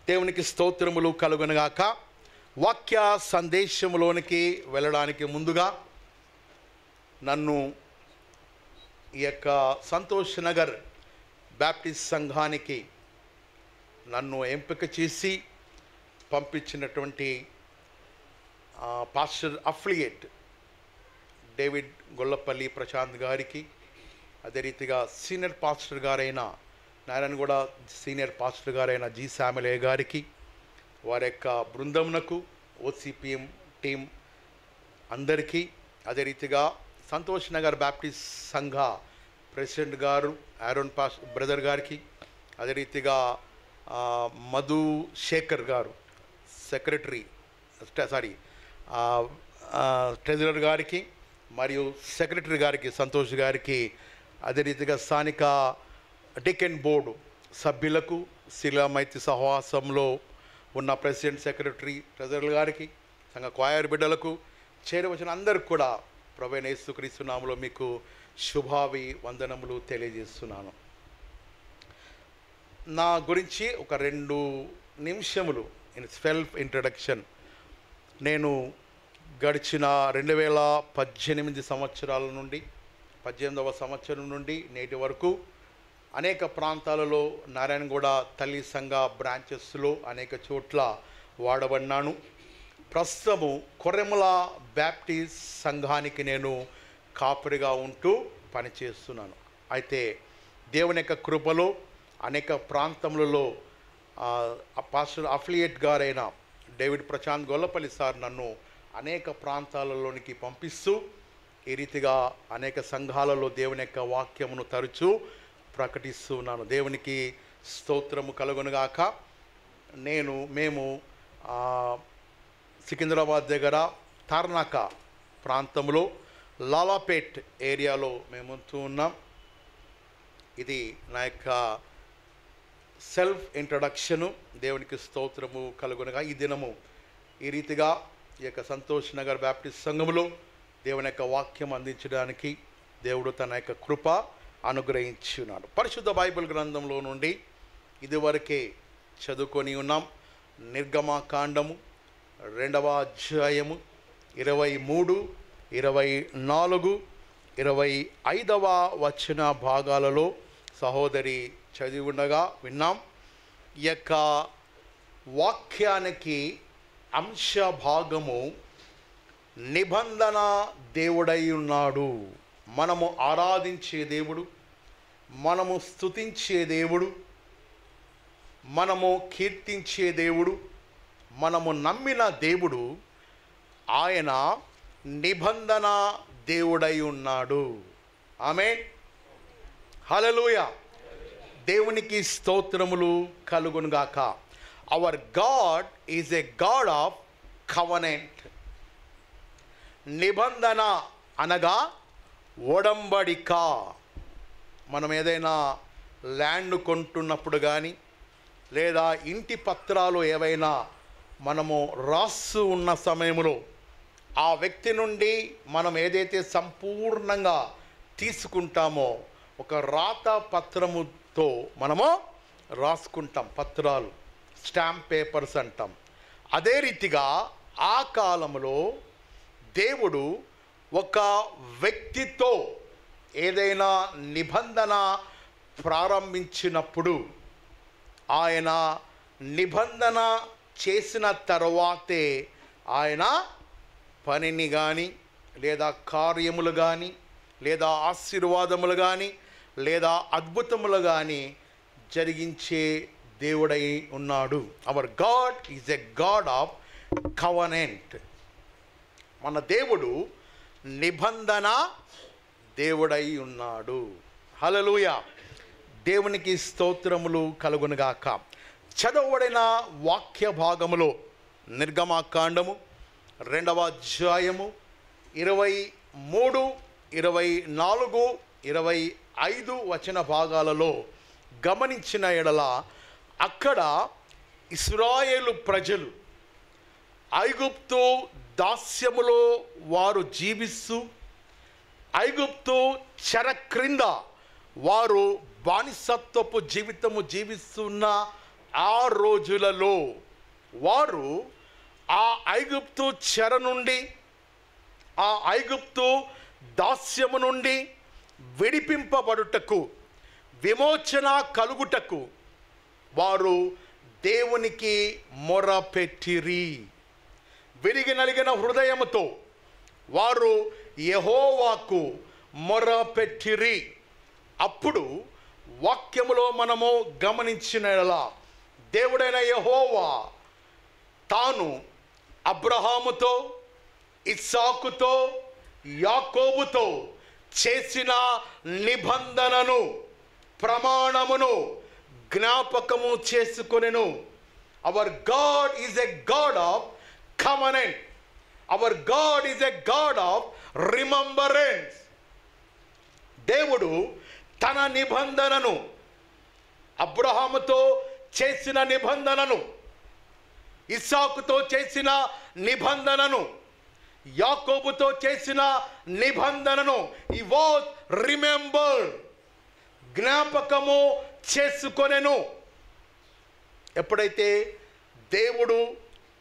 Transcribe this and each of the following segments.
దేవునికి స్తోత్రములు కలుగునుగాక. వాక్య సందేశంలోనికి వెళ్ళడానికి ముందుగా నన్ను ఈ యొక్క సంతోష్ నగర్ బ్యాప్టిస్ట్ సంఘానికి నన్ను ఎంపిక చేసి పంపించినటువంటి pastor affiliate David Gollapalli Prashanth గారికి, అదే రీతిగా సీనియర్ పాస్టర్ గారైన నారాయణగూడ సీనియర్ పాస్టర్ గారైన జి శామలయ్య గారికి, వారి యొక్క బృందమునకు, ఓసిపిఎం టీం అందరికీ, అదే రీతిగా సంతోష్ నగర్ బ్యాప్టిస్ట్ సంఘ ప్రెసిడెంట్ గారు ఆరోన్ బ్రదర్ గారికి, అదే రీతిగా మధు శేఖర్ గారు ట్రెజరర్ గారికి మరియు సెక్రటరీ గారికి సంతోష్ గారికి, అదే రీతిగా స్థానిక డికెన్ బోర్డు సభ్యులకు, శిలామైతి సహవాసంలో ఉన్న ప్రెసిడెంట్, సెక్రటరీ, ట్రెజరర్ గారికి, సంఘ క్వాయర్ బిడ్డలకు, చేరవచ్చిన అందరికి కూడా ప్రభువైన యేసుక్రీస్తు నామములో మీకు శుభావి వందనములు తెలియజేస్తున్నాను. నా గురించి ఒక 2 నిమిషములు ఇన్ సెల్ఫ్ ఇంట్రడక్షన్. నేను గడిచిన 2018 సంవత్సరాల నుండి 18వ సంవత్సరం నుండి నేటి వరకు అనేక ప్రాంతాలలో నారాయణగూడ తల్లి సంఘ బ్రాంచెస్లో అనేక చోట్ల వాడబడినాను. ప్రస్తుతము కొర్రెముల బ్యాప్టిస్ట్ సంఘానికి నేను కాపరిగా ఉంటూ పనిచేస్తున్నాను. అయితే దేవుని యొక్క కృపలో అనేక ప్రాంతములలో పాస్టర్ అఫ్లియేట్ గారైన డేవిడ్ ప్రశాంత్ గొల్లపల్లి సార్ నన్ను అనేక ప్రాంతాలలోనికి పంపిస్తూ ఈ రీతిగా అనేక సంఘాలలో దేవుని యొక్క వాక్యమును తరచూ ప్రకటిస్తున్నాను. దేవునికి స్తోత్రము కలుగునుగాక. మేము సికింద్రాబాద్ దగ్గర తార్నాక ప్రాంతంలో లాలాపేట్ ఏరియాలో మేము ఉంటూ ఉన్నాం. ఇది నా యొక్క సెల్ఫ్ ఇంట్రడక్షను. దేవునికి స్తోత్రము కలుగునగా ఈ దినము ఈ రీతిగా ఈ యొక్క సంతోష్ నగర్ బ్యాప్టిస్ట్ సంఘములో దేవుని యొక్క వాక్యం అందించడానికి దేవుడు తన యొక్క కృప అనుగ్రహించున్నాడు. పరిశుద్ధ బైబిల్ గ్రంథంలో నుండి ఇదివరకే చదువుకొని ఉన్నాం. నిర్గమకాండము 2వ అధ్యాయము 23, 24, 25వ వచన భాగాలలో సహోదరి చదివి ఉండగా విన్నాం. ఈ యొక్క వాక్యానికి అంశ భాగము నిబంధన దేవుడై ఉన్నాడు. మనము ఆరాధించే దేవుడు, మనము స్తుతించే దేవుడు, మనము కీర్తించే దేవుడు, మనము నమ్మిన దేవుడు ఆయన నిబంధన దేవుడై ఉన్నాడు. ఆమేన్, హల్లెలూయా. దేవునికి స్తోత్రములు కలుగునుగాక. Hour God is a God of covenant. నిబంధన అనగా ఒడంబడిక. మనం ఏదైనా ల్యాండ్ కొంటున్నప్పుడు కానీ లేదా ఇంటి పత్రాలు ఏవైనా మనము రాస్తూ ఉన్న సమయంలో ఆ వ్యక్తి నుండి మనం ఏదైతే సంపూర్ణంగా తీసుకుంటామో ఒక రాత పత్రముతో మనము రాసుకుంటాం. పత్రాలు, స్టాంప్ పేపర్స్ అంటాం. అదే రీతిగా ఆ కాలంలో దేవుడు ఒక వ్యక్తితో ఏదైనా నిబంధన ప్రారంభించినప్పుడు ఆయన నిబంధన చేసిన తర్వాతే ఆయన పనిని కానీ లేదా కార్యములు కానీ లేదా ఆశీర్వాదములు కానీ లేదా అద్భుతములు కానీ జరిగించే దేవుడై ఉన్నాడు. Hour God is a God of covenant. మన దేవుడు నిబంధన దేవుడై ఉన్నాడు. హల్లెలూయా. దేవునికి స్తోత్రములు కలుగునుగాక. చదవబడిన వాక్య భాగములో నిర్గమకాండము 2వ అధ్యాయము 23, 24, 25 వచన భాగాలలో గమనించిన ఎడల అక్కడ ఇశ్రాయేలు ప్రజలు ఐగుప్తు దాస్యములో వారు జీవిస్తూ ఐగుప్తు చెర క్రింద వారు బానిసత్వపు జీవితము జీవిస్తున్న ఆ రోజులలో వారు ఆ ఐగుప్తు చెర నుండి, ఆ ఐగుప్తు దాస్యము నుండి విడిపింపబడుటకు, విమోచన కలుగుటకు వారు దేవునికి మొరపెట్టిరి. విరిగి నలిగిన హృదయముతో వారు యెహోవాకు మొరపెట్టిరి. అప్పుడు వాక్యములో మనము గమనించినలా దేవుడైన యెహోవా తాను అబ్రహాముతో, ఇస్సాకుతో, యాకోబుతో చేసిన నిబంధనను, ప్రమాణమును జ్ఞాపకము చేసుకొనెను. Our God is a God of covenant. Our God is a God of remembrance. దేవుడు తన నిబంధనను, అబ్రహాముతో చేసిన నిబంధనను, ఇస్సాకుతో చేసిన నిబంధనను, యాకోబుతో చేసిన నిబంధనను he was remembered, జ్ఞాపకము చేసుకొనెను. ఎప్పుడైతే దేవుడు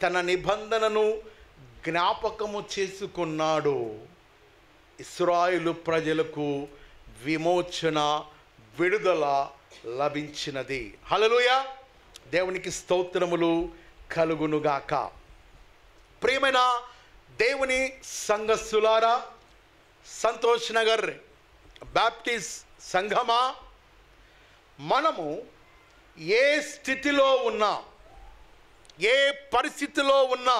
తన నిబంధనను జ్ఞాపకము చేసుకున్నాడో ఇశ్రాయేలు ప్రజలకు విమోచన, విడుదల లభించినది. హల్లెలూయా, దేవునికి స్తోత్రములు కలుగునుగాక. ప్రియమైన దేవుని సంఘస్థులారా, సంతోష్ నగర్ బాప్టిస్ట్ సంఘమా, మనము ఏ స్థితిలో ఉన్నా, ఏ పరిస్థితిలో ఉన్నా,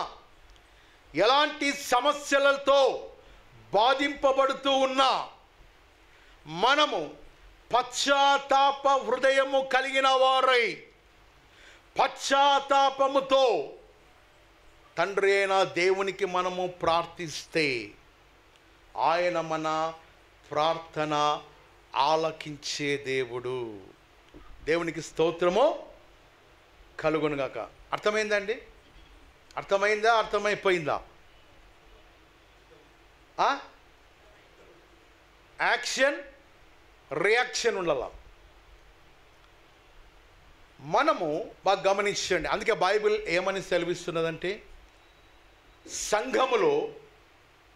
ఎలాంటి సమస్యలతో బాధింపబడుతూ ఉన్నా, మనము పశ్చాత్తాప హృదయము కలిగిన వారై పశ్చాత్తాపముతో తండ్రి అయిన దేవునికి మనము ప్రార్థిస్తే ఆయన మన ప్రార్థన ఆలకించే దేవుడు. దేవునికి స్తోత్రము కలుగునుగాక. అర్థమైందండి? అర్థమైందా? అర్థమైపోయిందా? యాక్షన్, రియాక్షన్ ఉండాల. మనము బాగా గమనించండి. అందుకే బైబిల్ ఏమని సెలవిస్తున్నదంటే, సంఘములో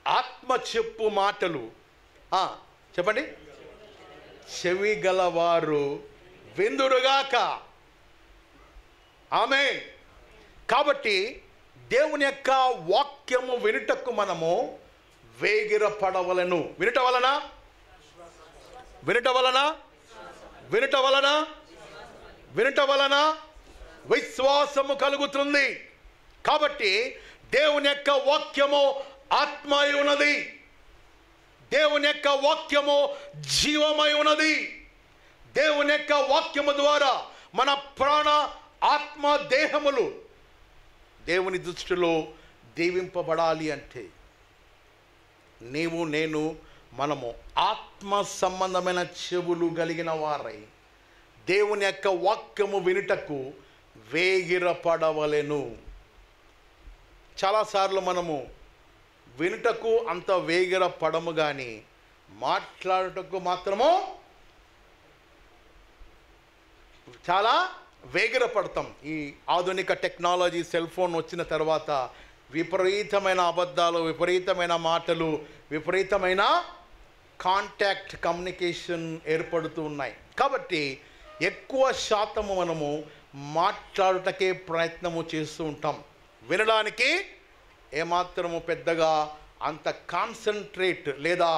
ఆత్మ చెప్పు మాటలు, చెప్పండి, చెవి గలవారు విందురుగాక. ఆమేన్. కాబట్టి దేవుని యొక్క వాక్యము వినుటకు మనము వేగిరపడవలను. వినుట వలన, వినుట వలన, వినుట వలన, వినుట వలన విశ్వాసము కలుగుతుంది. కాబట్టి దేవుని యొక్క వాక్యము ఆత్మై ఉన్నది, దేవుని యొక్క వాక్యము జీవమై ఉన్నది. దేవుని యొక్క వాక్యము ద్వారా మన ప్రాణ, ఆత్మ, దేహములు దేవుని దృష్టిలో దీవింపబడాలి అంటే నీవు, నేను, మనము ఆత్మ సంబంధమైన చెవులు కలిగిన వారై దేవుని యొక్క వాక్యము వినుటకు వేగిరపడవలెను. చాలాసార్లు మనము వినుటకు అంత వేగిరపడము, కానీ మాట్లాడుటకు మాత్రము చాలా వేగిరపడతాం. ఈ ఆధునిక టెక్నాలజీ, సెల్ ఫోన్ వచ్చిన తర్వాత విపరీతమైన అబద్ధాలు, విపరీతమైన మాటలు, విపరీతమైన కాంటాక్ట్, కమ్యూనికేషన్ ఏర్పడుతూ ఉన్నాయి. కాబట్టి ఎక్కువ శాతము మనము మాట్లాడుటకే ప్రయత్నము చేస్తూ ఉంటాం. వినడానికి ఏమాత్రము పెద్దగా అంత కాన్సన్ట్రేట్ లేదా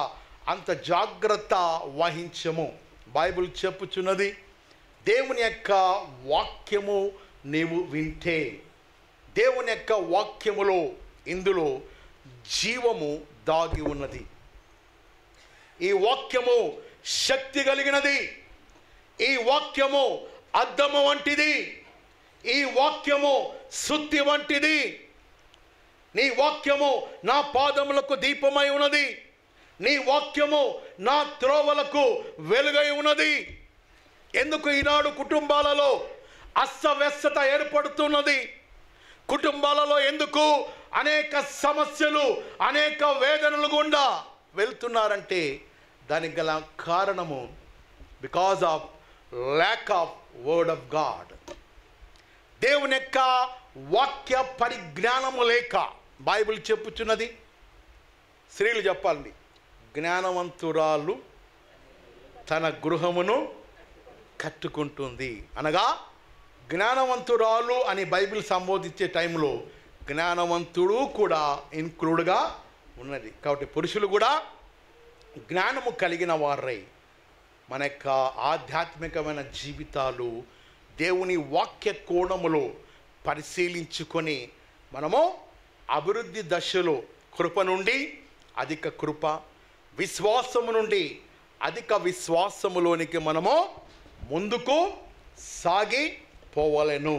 అంత జాగ్రత్త వహించము. బైబిల్ చెప్పుచున్నది, దేవుని యొక్క వాక్యము నీవు వింటే, దేవుని యొక్క వాక్యములో, ఇందులో జీవము దాగి ఉన్నది. ఈ వాక్యము శక్తి కలిగినది. ఈ వాక్యము అద్దము వంటిది. ఈ వాక్యము సుత్తి వంటిది. నీ వాక్యము నా పాదములకు దీపమై ఉన్నది. నీ వాక్యము నా త్రోవలకు వెలుగై ఉన్నది. ఎందుకు ఈనాడు కుటుంబాలలో అస్తవ్యస్తత ఏర్పడుతున్నది? కుటుంబాలలో ఎందుకు అనేక సమస్యలు, అనేక వేదనలు గుండా వెళ్తున్నారంటే దానికి గల కారణము because of lack of word of God. దేవుని యొక్క వాక్య పరిజ్ఞానము లేక బైబిల్ చెప్పుచున్నది, స్త్రీలు చెప్పాలండి, జ్ఞానవంతురాలు తన గృహమును కట్టుకుంటుంది అనగా జ్ఞానవంతురాలు అని బైబిల్ సంబోధించే టైంలో జ్ఞానవంతుడు కూడా ఇన్క్లూడ్గా ఉన్నది. కాబట్టి పురుషులు కూడా జ్ఞానము కలిగిన వారై మన యొక్క ఆధ్యాత్మికమైన జీవితాలు దేవుని వాక్య కోణములో పరిశీలించుకొని మనము అభివృద్ధి దశలో కృప నుండి అధిక కృప, విశ్వాసము నుండి అధిక విశ్వాసములోనికి మనము ముందుకు సాగి పోవలెను.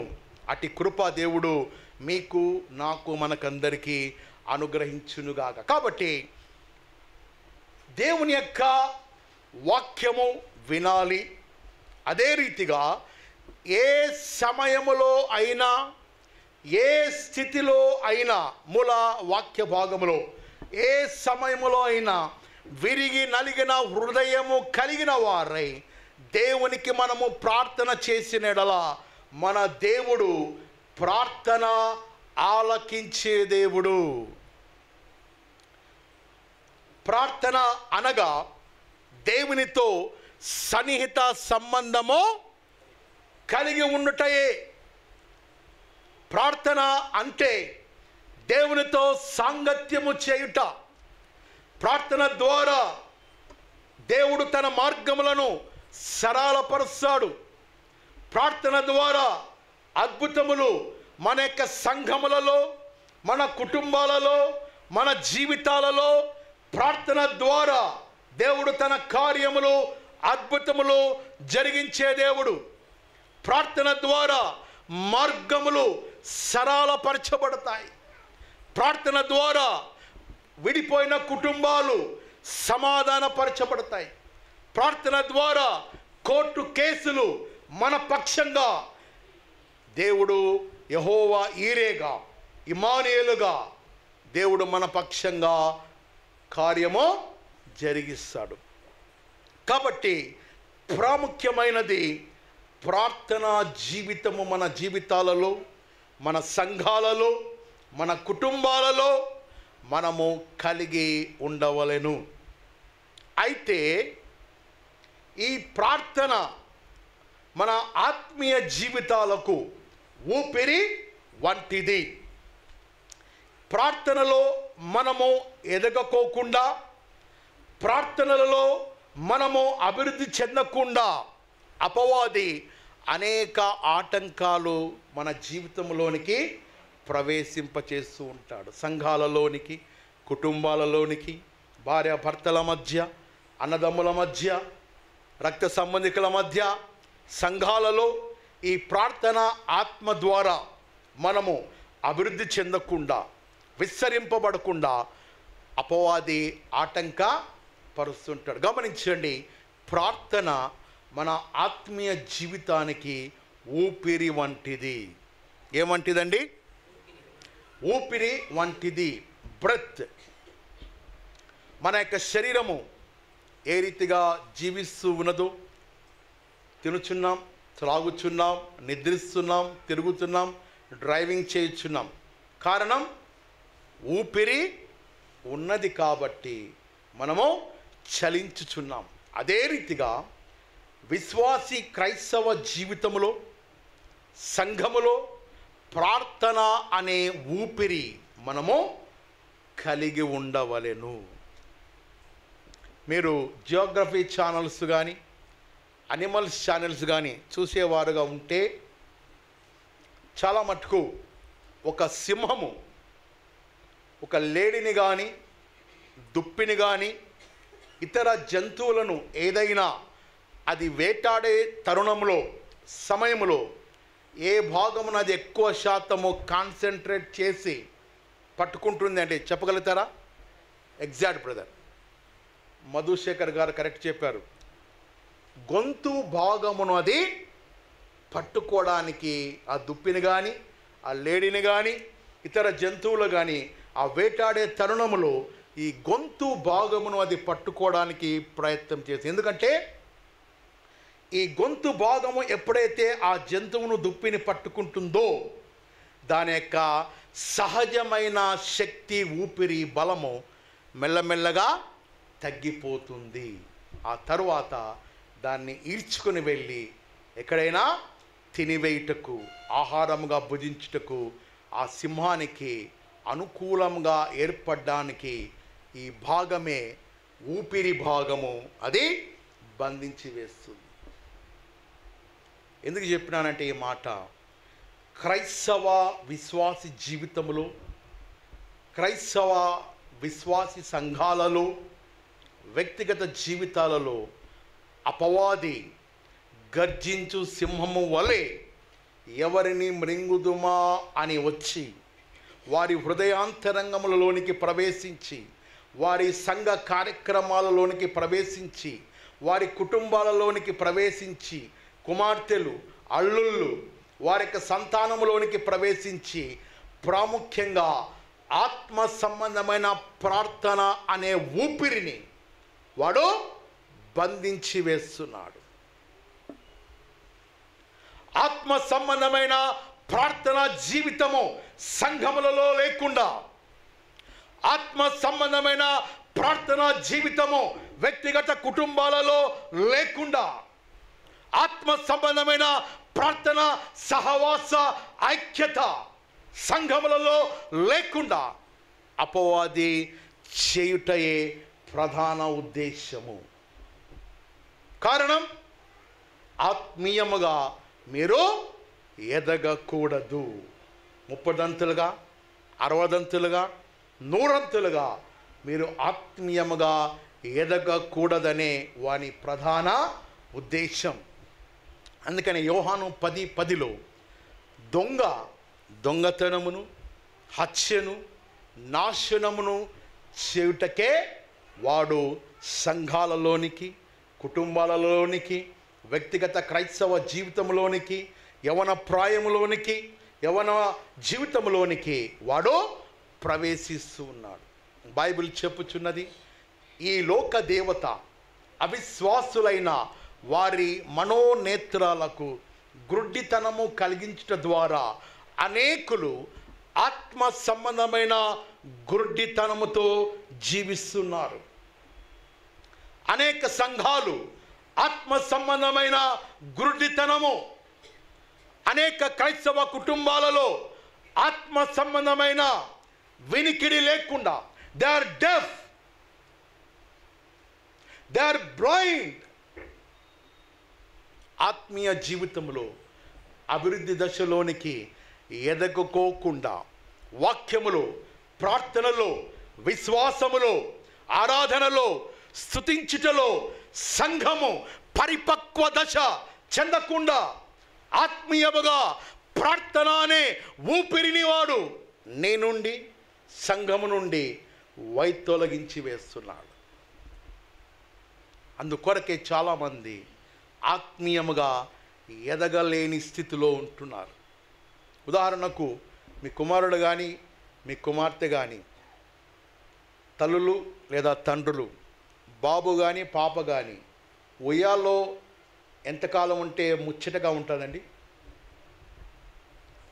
అటు కృప దేవుడు మీకు, నాకు, మనకందరికీ అనుగ్రహించునుగాక. కాబట్టి దేవుని యొక్క వాక్యము వినాలి. అదే రీతిగా ఏ సమయములో అయినా, ఏ స్థితిలో అయినా, మూల వాక్య భాగములో ఏ సమయములో అయినా విరిగి నలిగిన హృదయము కలిగిన వారై దేవునికి మనము ప్రార్థన చేసిన యెడల మన దేవుడు ప్రార్థన ఆలకించే దేవుడు. ప్రార్థన అనగా దేవునితో సన్నిహిత సంబంధము కలిగి ఉండుటయే. ప్రార్థన అంటే దేవునితో సాంగత్యము చేయుట. ప్రార్థన ద్వారా దేవుడు తన మార్గములను సరళపరుస్తాడు. ప్రార్థన ద్వారా అద్భుతములు మన యొక్క సంఘములలో, మన కుటుంబాలలో, మన జీవితాలలో ప్రార్థన ద్వారా దేవుడు తన కార్యములు, అద్భుతములు జరిగించే దేవుడు. ప్రార్థన ద్వారా మార్గములు సరళపరచబడతాయి. ప్రార్థన ద్వారా విడిపోయిన కుటుంబాలు సమాధానపరచబడతాయి. ప్రార్థన ద్వారా కోర్టు కేసులు మన పక్షంగా దేవుడు యెహోవా ఈరేగా, ఇమ్మానుయేలుగా దేవుడు మన పక్షంగా కార్యము జరిగిస్తాడు. కాబట్టి ప్రాముఖ్యమైనది ప్రార్థనా జీవితము మన జీవితాలలో, మన సంఘాలలో, మన కుటుంబాలలో మనము కలిగి ఉండవలెను. అయితే ఈ ప్రార్థన మన ఆత్మీయ జీవితాలకు ఊపిరి వంటిది. ప్రార్థనలో మనము ఎదగకోకుండా, ప్రార్థనలలో మనము అభివృద్ధి చెందకుండా అపవాది అనేక ఆటంకాలు మన జీవితంలోనికి ప్రవేశింపచేస్తూ ఉంటాడు. సంఘాలలోనికి, కుటుంబాలలోనికి, భార్యాభర్తల మధ్య, అన్నదమ్ముల మధ్య, రక్త సంబంధికుల మధ్య, సంఘాలలో ఈ ప్రార్థన ఆత్మ ద్వారా మనము అభివృద్ధి చెందకుండా, విస్తరింపబడకుండా అపవాది ఆటంక పరుస్తుంటాడు. గమనించండి, ప్రార్థన మన ఆత్మీయ జీవితానికి ఊపిరి వంటిది. ఏమంటిదండి? ఊపిరి వంటిది. బ్రెత్. మన యొక్క శరీరము ఏ రీతిగా జీవిస్తూ ఉన్నదో, తినుచున్నాం, త్రాగుచున్నాం, నిద్రిస్తున్నాం, తిరుగుతున్నాం, డ్రైవింగ్ చేయుచున్నాం. కారణం ఊపిరి ఉన్నది కాబట్టి మనము చలించుచున్నాం. అదే రీతిగా విశ్వాసి క్రైస్తవ జీవితంలో, సంఘములో ప్రార్థన అనే ఊపిరి మనము కలిగి ఉండవలెను. మీరు జియోగ్రఫీ ఛానల్స్ కానీ, అనిమల్స్ ఛానల్స్ కానీ చూసేవారుగా ఉంటే చాలా మటుకు ఒక సింహము ఒక లేడిని కానీ, దుప్పిని కానీ, ఇతర జంతువులను ఏదైనా అది వేటాడే తరుణంలో, సమయంలో ఏ భాగమున అది ఎక్కువ శాతము కాన్సన్ట్రేట్ చేసి పట్టుకుంటుంది అంటే చెప్పగలుగుతారా? ఎగ్జాక్ట్ బ్రదర్ మధుశేఖర్ గారు కరెక్ట్ చెప్పారు. గొంతు భాగమును అది పట్టుకోవడానికి ఆ దుప్పిని కానీ, ఆ లేడిని కానీ, ఇతర జంతువులు కానీ ఆ వేటాడే తరుణములో ఈ గొంతు భాగమును అది పట్టుకోవడానికి ప్రయత్నం చేసి, ఎందుకంటే ఈ గొంతు భాగము ఎప్పుడైతే ఆ జంతువును దుప్పిని పట్టుకుంటుందో దాని యొక్క సహజమైన శక్తి, ఊపిరి, బలము మెల్లమెల్లగా తగ్గిపోతుంది. ఆ తరువాత దాన్ని ఈడ్చుకొని వెళ్ళి ఎక్కడైనా తినివేయుటకు, ఆహారముగా భుజించుటకు ఆ సింహానికి అనుకూలంగా ఏర్పడడానికి ఈ భాగమే, ఊపిరి భాగము, అది బంధించి వేస్తుంది. ఎందుకు చెప్పినానంటే ఈ మాట, క్రైస్తవ విశ్వాసి జీవితంలో, క్రైస్తవ విశ్వాసి సంఘాలలో, వ్యక్తిగత జీవితాలలో అపవాది గర్జించు సింహము వలె ఎవరిని మృంగుదుమా అని వచ్చి వారి హృదయాంతరంగములలోనికి ప్రవేశించి, వారి సంఘ కార్యక్రమాలలోనికి ప్రవేశించి, వారి కుటుంబాలలోనికి ప్రవేశించి, కుమార్తెలు, అల్లుళ్ళు, వారి యొక్క సంతానములోనికి ప్రవేశించి ప్రాముఖ్యంగా ఆత్మ సంబంధమైన ప్రార్థన అనే ఊపిరిని వాడు బంధించి వేస్తున్నాడు. ఆత్మ సంబంధమైన ప్రార్థన జీవితము సంఘములలో లేకుండా, ఆత్మ సంబంధమైన ప్రార్థన జీవితము వ్యక్తిగత కుటుంబాలలో లేకుండా, ఆత్మ సంబంధమైన ప్రార్థన సహవాస ఐక్యత సంఘములలో లేకుండా అపవాది చేయుటయే ప్రధాన ఉద్దేశము. కారణం, ఆత్మీయముగా మీరు ఎదగకూడదు. 30దంతులుగా, 60దంతులుగా, 100ంతులుగా మీరు ఆత్మీయముగా ఎదగకూడదనే వాని ప్రధాన ఉద్దేశం. అందుకని యోహాను 10:10లో దొంగతనమును, హత్యను, నాశనమును చేయుటకే వాడు సంఘాలలోనికి, కుటుంబాలలోనికి, వ్యక్తిగత క్రైస్తవ జీవితంలోనికి, యవన ప్రాయములోనికి, యవన జీవితంలోనికి వాడు ప్రవేశిస్తూ ఉన్నాడు. బైబిల్ చెప్పుచున్నది, ఈ లోక దేవత అవిశ్వాసులైన వారి మనోనేత్రాలకు గ్రుడ్డితనము కలిగించుట ద్వారా అనేకులు ఆత్మ సంబంధమైన గ్రుడ్డితనముతో జీవిస్తున్నారు. అనేక సంఘాలు ఆత్మ సంబంధమైన గ్రుడ్డితనము, అనేక క్రైస్తవ కుటుంబాలలో ఆత్మ సంబంధమైన వినికిడి లేకుండా, they are deaf, they are blind. ఆత్మీయ జీవితంలో అభివృద్ధి దశలోనికి ఎదగకోకుండా, వాక్యములో, ప్రార్థనలో, విశ్వాసములో, ఆరాధనలో, స్తుతించుటలో సంఘము పరిపక్వ దశ చెందకుండా ఆత్మీయముగా ప్రార్థన అనే ఊపిరిని వాడు నీ నుండి, సంఘము నుండి వైతొలగించి వేస్తున్నాడు. అందుకొరకే చాలామంది ఆత్మీయముగా ఎదగలేని స్థితిలో ఉంటున్నారు. ఉదాహరణకు మీ కుమారుడు కానీ, మీ కుమార్తె కానీ, తల్లులు లేదా తండ్రులు, బాబు కానీ పాప కానీ ఉయ్యాల్లో ఎంతకాలం ఉంటే ముచ్చటగా ఉంటుందండి?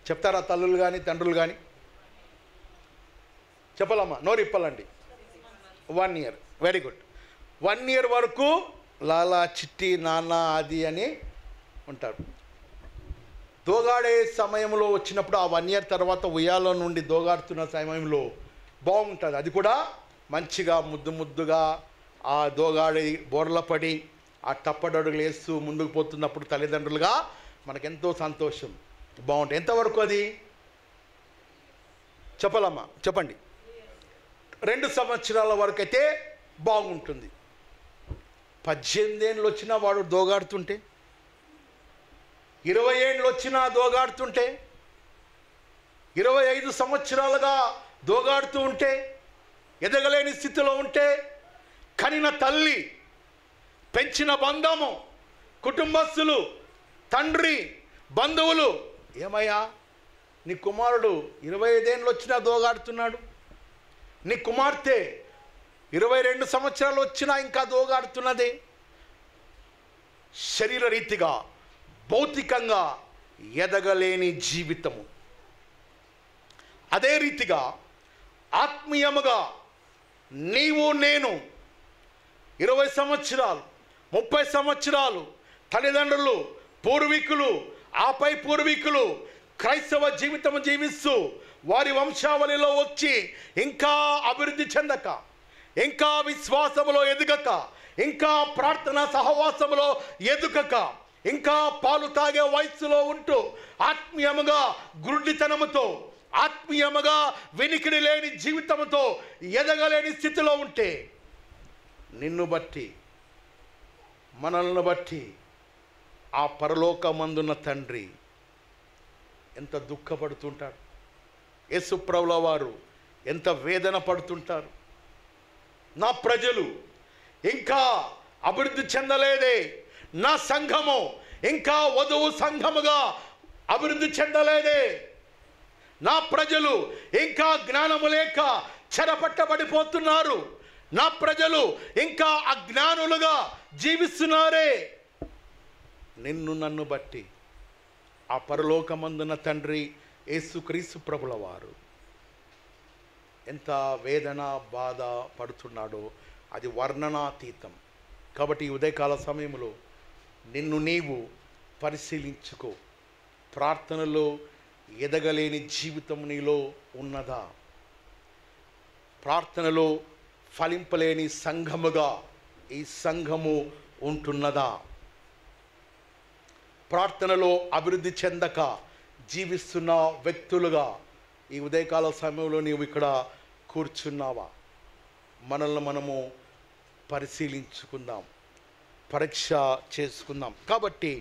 చెప్తారా తల్లులు కానీ తండ్రులు కానీ? చెప్పాలమ్మా, నోరిప్పాలండి. 1 ఇయర్, వెరీ గుడ్. 1 ఇయర్ వరకు లాలా, చిట్టి, నాన్న, అది అని ఉంటారు. దోగాడే సమయంలో వచ్చినప్పుడు ఆ 1 ఇయర్ తర్వాత ఉయ్యాలో నుండి దోగాడుతున్న సమయంలో బాగుంటుంది. అది కూడా మంచిగా ముద్దుగా ఆ దోగాడి బోర్ల పడి ఆ టప్పడడుగులు వేస్తూ ముందుకు పోతున్నప్పుడు తల్లిదండ్రులుగా మనకెంతో సంతోషం, బాగుంటుంది. ఎంతవరకు అది చెప్పాలమ్మా? చెప్పండి. 2 సంవత్సరాల వరకు అయితే బాగుంటుంది. 18 ఏళ్ళు వచ్చినా వాడు దోగాడుతుంటే, 20 ఏళ్ళు వచ్చినా దోగాడుతుంటే, 25 సంవత్సరాలుగా దోగాడుతూ ఉంటే, ఎదగలేని స్థితిలో ఉంటే, కనిన తల్లి, పెంచిన బంధము, కుటుంబస్తులు, తండ్రి, బంధువులు, ఏమయ్యా నీ కుమారుడు 25 ఏళ్ళు వచ్చినా దోగాడుతున్నాడు, నీ కుమార్తె 22 సంవత్సరాలు వచ్చినా ఇంకా దోగాడుతున్నదే, శరీర రీతిగా భౌతికంగా ఎదగలేని జీవితము. అదే రీతిగా ఆత్మీయముగా నీవు నేను 20 సంవత్సరాలు 30 సంవత్సరాలు తల్లిదండ్రులు పూర్వీకులు ఆపై పూర్వీకులు క్రైస్తవ జీవితం జీవిస్తూ వారి వంశావళిలో వచ్చి ఇంకా అభివృద్ధి చెందక, ఇంకా విశ్వాసములో ఎదగక, ఇంకా ప్రార్థన సహవాసములో ఎదుగక, ఇంకా పాలు తాగే వయస్సులో ఉంటూ ఆత్మీయముగా గురుడితనముతో, ఆత్మీయముగా వినికిడి లేని జీవితంతో ఎదగలేని స్థితిలో ఉంటే నిన్ను బట్టి మనల్ని బట్టి ఆ పరలోకమందున్న తండ్రి ఎంత దుఃఖపడుతుంటాడు. యేసుప్రభుల వారు ఎంత వేదన పడుతుంటారు. నా ప్రజలు ఇంకా అభివృద్ధి చెందలేదే, నా సంఘము ఇంకా వధువు సంఘముగా అభివృద్ధి చెందలేదే, నా ప్రజలు ఇంకా జ్ఞానము లేక చెరపట్టబడిపోతున్నారు, నా ప్రజలు ఇంకా అజ్ఞానులుగా జీవిస్తున్నారే. నిన్ను నన్ను బట్టి ఆ పరలోకమందున తండ్రి యేసుక్రీస్తు ప్రభుల వారు ఎంత వేదన బాధ పడుతున్నాడో అది వర్ణనాతీతం. కాబట్టి ఈ ఉదయకాల సమయంలో నిన్ను నీవు పరిశీలించుకో. ప్రార్థనలో ఎదగలేని జీవితం నీలో ఉన్నదా? ప్రార్థనలో ఫలింపలేని సంఘముగా ఈ సంఘము ఉంటున్నదా? ప్రార్థనలో అభివృద్ధి చెందక జీవిస్తున్న వ్యక్తులుగా ఈ ఉదయకాల సమయంలో నీవు ఇక్కడ కూర్చున్నావా? మనల్ని మనము పరిశీలించుకుందాం, పరీక్ష చేసుకుందాం. కాబట్టి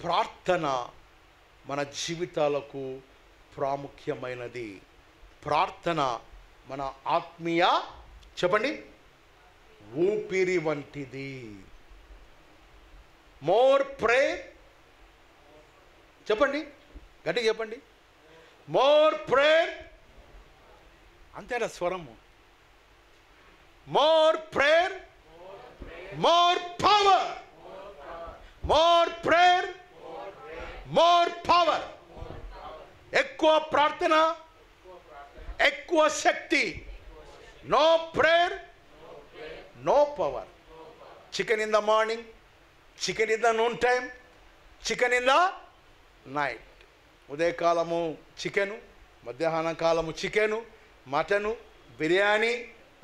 ప్రార్థన మన జీవితాలకు ప్రాముఖ్యమైనది. ప్రార్థన మన ఆత్మీయ చెప్పండి ఊపిరి వంటిది. మోర్ ప్రేయర్ చెప్పండి, గట్టిగా చెప్పండి. మోర్ ప్రేయర్, అంతేనా స్వరము? More prayer, more power. More prayer, more power. ఎక్కువ ప్రార్థన, ఎక్కువ శక్తి. No prayer, no power. Chicken in the morning, chicken in the noon time, chicken in the night. ఉదయకాలము చికెను, మధ్యాహ్న కాలము చికెను, మటను, బిర్యానీ,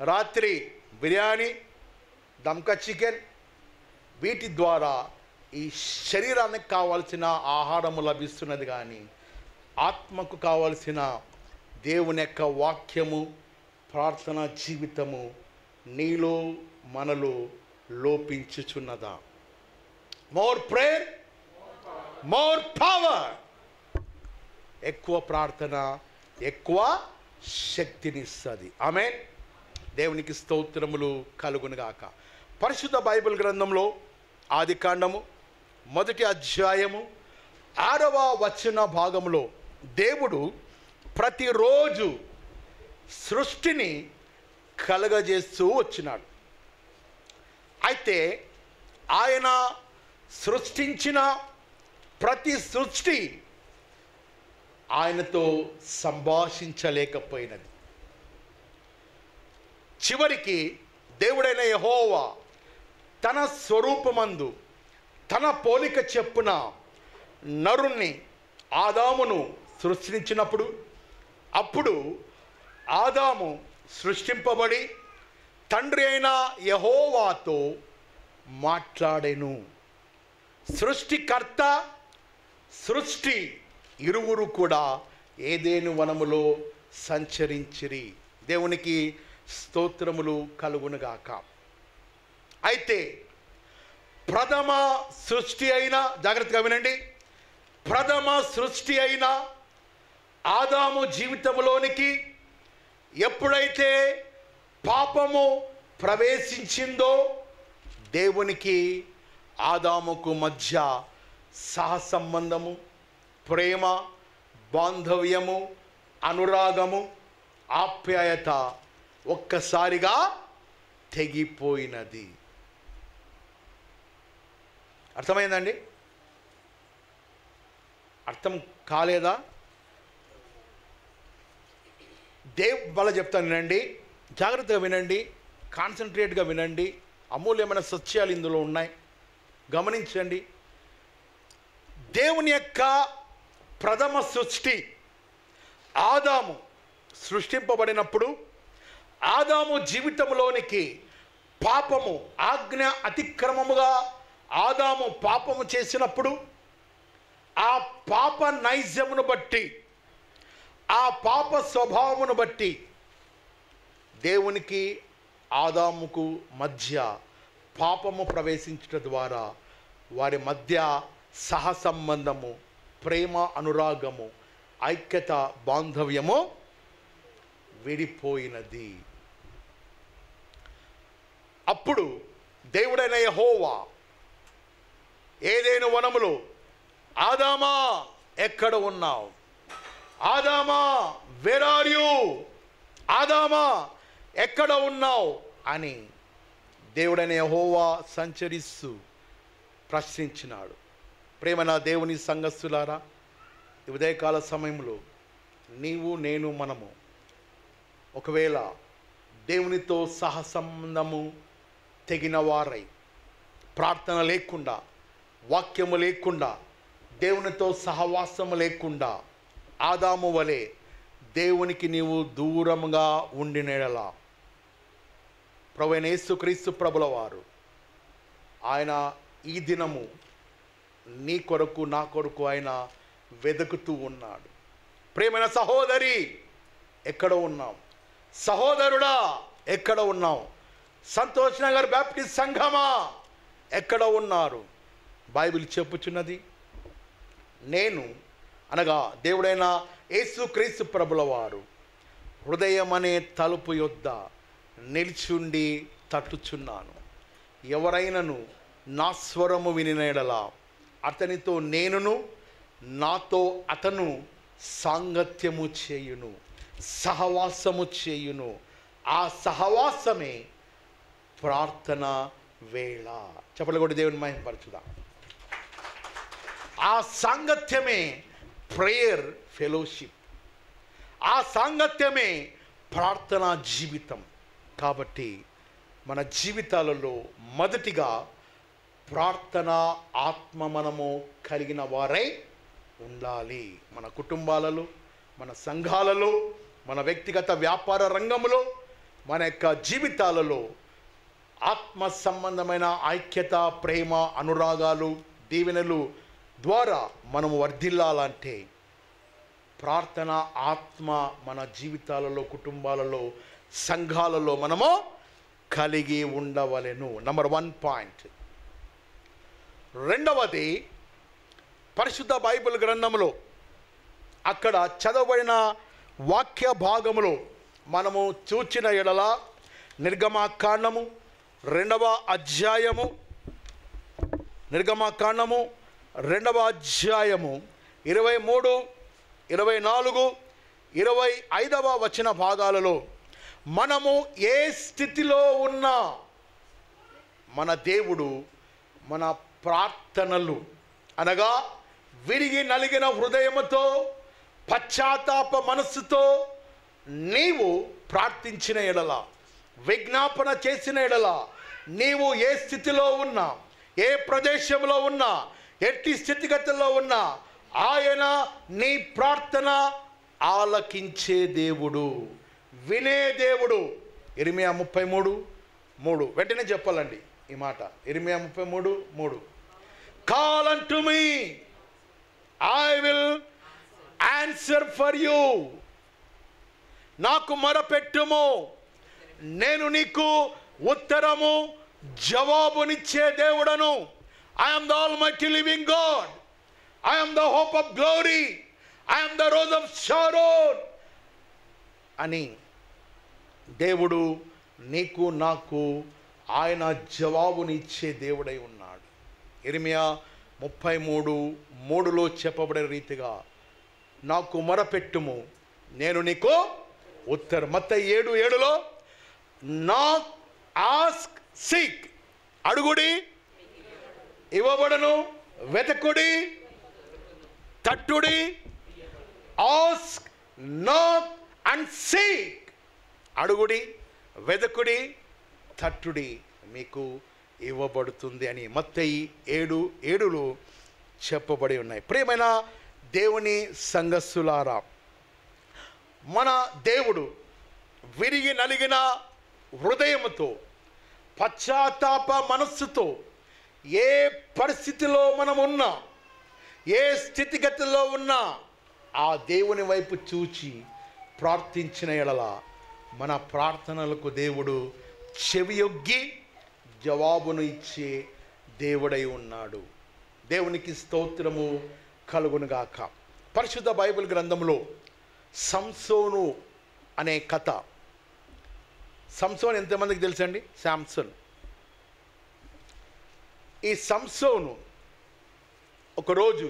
రాత్రి బిర్యానీ, దమ్కా చికెన్. వీటి ద్వారా ఈ శరీరానికి కావాల్సిన ఆహారము లభిస్తున్నది, కానీ ఆత్మకు కావలసిన దేవుని యొక్క వాక్యము, ప్రార్థనా జీవితము నీలో మనలో లోపించుచున్నదా? More prayer, more power. ఎక్కువ ప్రార్థన ఎక్కువ శక్తినిస్తుంది. ఆమేన్. దేవునికి స్తోత్రములు కలుగునుగాక. పరిశుద్ధ బైబిల్ గ్రంథంలో ఆదికాండము 1వ అధ్యాయము 6వ వచన భాగంలో దేవుడు ప్రతిరోజు సృష్టిని కలగజేస్తూ వచ్చినాడు. అయితే ఆయన సృష్టించిన ప్రతి సృష్టి ఆయనతో సంభాషించలేకపోయినది. చివరికి దేవుడైన యెహోవా తన స్వరూపమందు తన పోలిక చెప్పున నరుణ్ణి ఆదామును సృష్టించినప్పుడు, అప్పుడు ఆదాము సృష్టింపబడి తండ్రి అయిన యెహోవాతో మాట్లాడెను. సృష్టికర్త సృష్టి ఇరువురు కూడా ఏదేను వనములో సంచరించిరి. దేవునికి స్తోత్రములు కలుగునుగాక. అయితే ప్రథమ సృష్టి అయిన, జాగ్రత్తగా వినండి, ప్రథమ సృష్టి అయిన ఆదాము జీవితంలోనికి ఎప్పుడైతే పాపము ప్రవేశించిందో దేవునికి ఆదాముకు మధ్య సహసంబంధము, ప్రేమ, బాంధవ్యము, అనురాగము, ఆప్యాయత ఒక్కసారిగా తెగిపోయినది. అర్థమైందండి? అర్థం కాలేదా? వాళ్ళ చెప్తాను, వినండి, జాగ్రత్తగా వినండి, కాన్సన్ట్రేట్గా వినండి. అమూల్యమైన సత్యాలు ఇందులో ఉన్నాయి, గమనించండి. దేవుని యొక్క ప్రథమ సృష్టి, ఆదాము సృష్టింపబడినప్పుడు ఆదాము జీవితంలోనికి పాపము, ఆజ్ఞ అతిక్రమముగా ఆదాము పాపము చేసినప్పుడు ఆ పాప నైజమును బట్టి, ఆ పాప స్వభావమును బట్టి దేవునికి ఆదాముకు మధ్య పాపము ప్రవేశించడం ద్వారా వారి మధ్య సహసంబంధము, ప్రేమ, అనురాగము, ఐక్యత, బాంధవ్యము విడిపోయినది. అప్పుడు దేవుడైన యెహోవా ఏదెను వనములో, ఆదామా ఎక్కడ ఉన్నావు, ఆదామా వేర్ ఆర్ యు, ఆదామా ఎక్కడ ఉన్నావు అని దేవుడైన యెహోవా సంచరిస్తూ ప్రశ్నించినాడు. ప్రేమన దేవుని సంగస్తులారా, ఉదయకాల సమయంలో నీవు, నేను, మనము ఒకవేళ దేవునితో సహసంబంధము తెగిన వారై, ప్రార్థన లేకుండా, వాక్యము లేకుండా, దేవునితో సహవాసము లేకుండా ఆదాము వలె దేవునికి నీవు దూరంగా ఉండినెడలా ప్రభువైన యేసుక్రీస్తు ప్రభుల వారు ఆయన ఈ దినము నీ కొరకు, నా కొరకు ఆయన వెతుకుతూ ఉన్నాడు. ప్రేమైన సహోదరి ఎక్కడ ఉన్నాం? సహోదరుడా ఎక్కడ ఉన్నాం? సంతోష్ నగర్ బ్యాప్టిస్ట్ సంఘమా ఎక్కడ ఉన్నారు? బైబిల్ చెప్పుచున్నది, నేను అనగా దేవుడైన యేసుక్రీస్తు ప్రభుల వారు హృదయం అనే తలుపు యొద్ద నిల్చుండి తట్టుచున్నాను. ఎవరైనను నా స్వరము వినిన యెడల అతనితో నేనును, నాతో అతను సాంగత్యము చేయును, సహవాసము చేయును. ఆ సహవాసమే ప్రార్థన వేళ. చెప్పలు కూడా దేవుని మహిమపరచుదా. ఆ సాంగత్యమే ప్రేయర్ ఫెలోషిప్, ఆ సాంగత్యమే ప్రార్థనా జీవితం. కాబట్టి మన జీవితాలలో మొదటిగా ప్రార్థన ఆత్మ మనము కలిగిన వారై ఉండాలి. మన కుటుంబాలలో, మన సంఘాలలో, మన వ్యక్తిగత వ్యాపార రంగంలో, మన యొక్క జీవితాలలో ఆత్మ సంబంధమైన ఐక్యత, ప్రేమ, అనురాగాలు, దీవెనలు ద్వారా మనము వర్ధిల్లాలంటే ప్రార్థన ఆత్మ మన జీవితాలలో, కుటుంబాలలో, సంఘాలలో మనము కలిగి ఉండవలెను. Number 1 point. రెండవది, పరిశుద్ధ బైబిల్ గ్రంథంలో అక్కడ చదవబడిన వాక్య భాగములో మనము చూచిన ఎడల నిర్గమకాండము 2వ అధ్యాయము, నిర్గమకాండము 2వ అధ్యాయము 23, 24, 25వ వచన భాగాలలో మనము ఏ స్థితిలో ఉన్నా మన దేవుడు మన ప్రార్థనలు అనగా విరిగి నలిగిన హృదయముతో, పశ్చాత్తాప మనస్సుతో నీవు ప్రార్థించిన ఎడల, విజ్ఞాపన చేసిన ఎడల, నీవు ఏ స్థితిలో ఉన్నా, ఏ ప్రదేశంలో ఉన్నా, ఎట్టి స్థితిగతుల్లో ఉన్నా ఆయన నీ ప్రార్థన ఆలకించే దేవుడు, వినే దేవుడు. ఇర్మియా 33:3 వెంటనే చెప్పాలండి ఈ మాట. ఇర్మియా 33:3 call unto me I will answer for you. నాకు మొరపెట్టుము, నేను నీకు ఉత్తరము, జవాబునిచ్చే దేవుడను. I am the almighty living God. I am the hope of glory. I am the rose of Sharon. అని దేవుడు నీకు, నాకు ఆయన జవాబునిచ్చే దేవుడై ఉన్నాడు. ఇర్మియా 33:3లో చెప్పబడే రీతిగా నాకు మొరపెట్టుము, నేను నీకు ఉత్తరం. మత్తయి 7:7లో నాక్, ఆస్క్, సీక్, అడుగుడి ఇవ్వబడును, వెతకుడి, తట్టుడి, ఆస్క్, నాక్ అండ్ సీక్. అడుగుడి, వెదకుడి, తట్టుడి, మీకు ఇవ్వబడుతుంది అని మత్తయి 7:7 చెప్పబడి ఉన్నాయి. ప్రియమైన దేవుని సంఘస్థులారా, మన దేవుడు విరిగి నలిగిన హృదయముతో, పశ్చాత్తాప మనస్సుతో, ఏ పరిస్థితిలో మనం ఉన్నా, ఏ స్థితిగతిలో ఉన్నా ఆ దేవుని వైపు చూచి ప్రార్థించిన ఎడల మన ప్రార్థనలకు దేవుడు చెవియొగ్గి జవాబును ఇచ్చే దేవుడై ఉన్నాడు. దేవునికి స్తోత్రము కలుగునుగాక. పరిశుద్ధ బైబిల్ గ్రంథంలో సంసోను అనే కథ. సంసోన్ ఎంతమందికి తెలుసండి? శాంసన్. ఈ సంసోను ఒకరోజు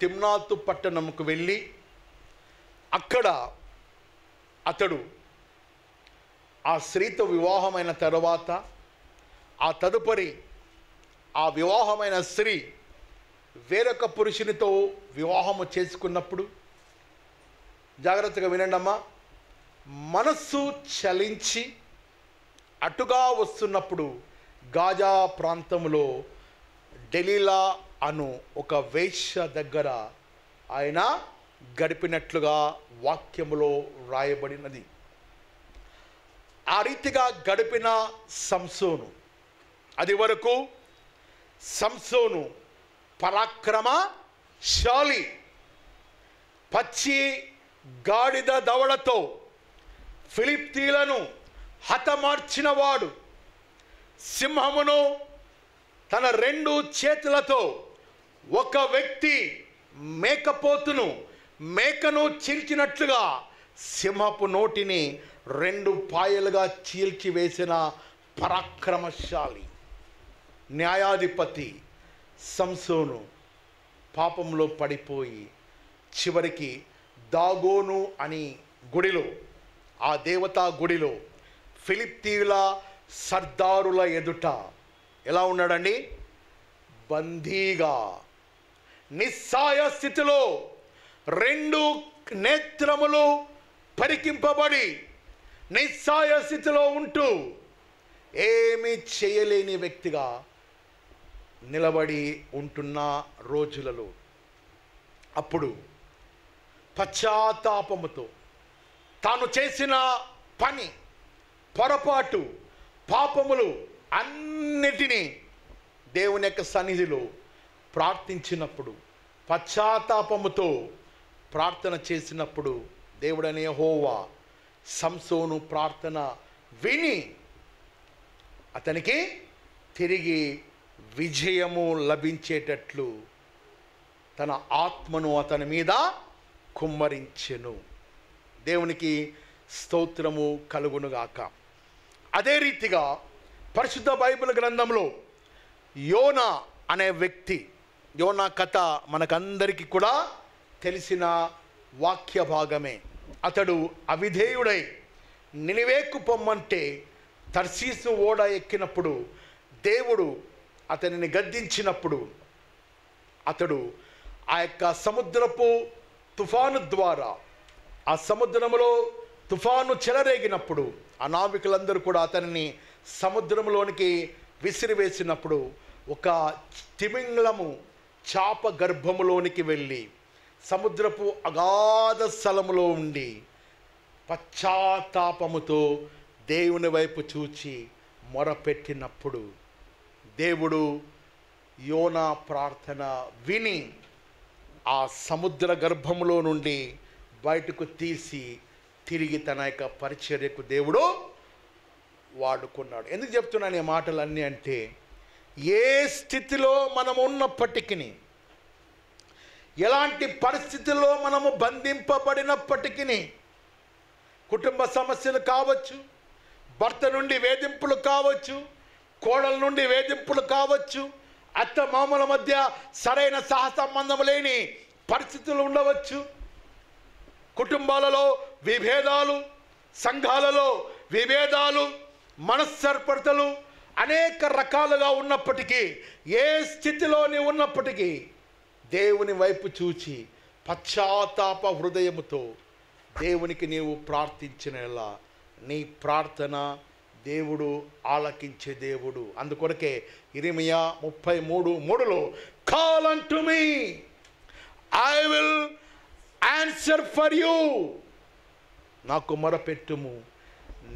తిమ్నాతు పట్టణంకు వెళ్ళి అక్కడ అతడు ఆ స్త్రీతో వివాహమైన తర్వాత, ఆ తదుపరి ఆ వివాహమైన స్త్రీ వేరొక పురుషునితో వివాహము చేసుకున్నప్పుడు, జాగ్రత్తగా వినండమ్మా, మనస్సు చలించి అటుగా వస్తున్నప్పుడు గాజా ప్రాంతంలో డెలీలా అను ఒక వేశ్య దగ్గర ఆయన గడిపినట్లుగా వాక్యములో రాయబడినది. ఆ రీతిగా గడిపిన సంసోను, అది వరకు సంసోను పరాక్రమశాలి, పచ్చి గాడిద దవడతో ఫిలిష్తీయులను హతమార్చినవాడు, సింహమును తన 2 చేతులతో ఒక వ్యక్తి మేకను చీల్చినట్లుగా సింహపు నోటిని 2 పాయలుగా చీల్చివేసిన పరాక్రమశాలి, న్యాయాధిపతి సంసోను పాపంలో పడిపోయి చివరికి దాగోను అని గుడిలో, ఆ దేవతా గుడిలో ఫిలిష్తీయుల సర్దారుల ఎదుట ఎలా ఉన్నాడండి? బందీగా, నిస్సాయ స్థితిలో, 2 నేత్రములు పరికింపబడి నిస్సాయ స్థితిలో ఉంటూ ఏమీ చేయలేని వ్యక్తిగా నిలబడి ఉంటున్న రోజులలో అప్పుడు పశ్చాత్తాపముతో తాను చేసిన పని, పొరపాటు, పాపములు అన్నిటినీ దేవుని యొక్క సన్నిధిలో ప్రార్థించినప్పుడు, పశ్చాత్తాపముతో ప్రార్థన చేసినప్పుడు దేవుడనే యెహోవా సంసోను ప్రార్థన విని అతనికి తిరిగి విజయము లభించేటట్లు తన ఆత్మను అతని మీద కుమ్మరించెను. దేవునికి స్తోత్రము కలుగునుగాక. అదే రీతిగా పరిశుద్ధ బైబిల్ గ్రంథంలో యోనా అనే వ్యక్తి, యోనా కథ మనకందరికీ కూడా తెలిసిన వాక్య భాగమే. అతడు అవిధేయుడై నినివేకు పొమ్మంటే తర్షీసు ఓడ ఎక్కినప్పుడు దేవుడు అతనిని గద్దించినప్పుడు అతడు ఆ యొక్క సముద్రపు తుఫాను ద్వారా, ఆ సముద్రములో తుఫాను చెలరేగినప్పుడు ఆ నావికులందరూ కూడా అతనిని సముద్రంలోనికి విసిరివేసినప్పుడు ఒక తిమింగలము చాప గర్భములోనికి వెళ్ళి సముద్రపు అగాధ స్థలములో ఉండి పశ్చాత్తాపముతో దేవుని వైపు చూచి మొరపెట్టినప్పుడు దేవుడు యోనా ప్రార్థన విని ఆ సముద్ర గర్భములో నుండి బయటకు తీసి తిరిగి తన యొక్క పరిచర్యకు దేవుడు వాడుకున్నాడు. ఎందుకు చెప్తున్నాను ఈ మాటలన్నీ అంటే, ఏ స్థితిలో మనము ఉన్నప్పటికీ, ఎలాంటి పరిస్థితుల్లో మనము బంధింపబడినప్పటికీ, కుటుంబ సమస్యలు కావచ్చు, భర్త నుండి వేధింపులు కావచ్చు, కోడల నుండి వేధింపులు కావచ్చు, అత్త మామల మధ్య సరైన సహసంబంధం లేని పరిస్థితులు ఉండవచ్చు, కుటుంబాలలో విభేదాలు, సంఘాలలో విభేదాలు, మనస్సర్పణలు అనేక రకాలుగా ఉన్నప్పటికీ, ఏ స్థితిలోని ఉన్నప్పటికీ దేవుని వైపు చూచి పశ్చాత్తాప హృదయముతో దేవునికి నీవు ప్రార్థించినలా నీ ప్రార్థన దేవుడు ఆలకించే దేవుడు. అందుకొరకే ఇర్మీయా 33:3లో call unto me, I will answer for you, నాకు మొరపెట్టుము,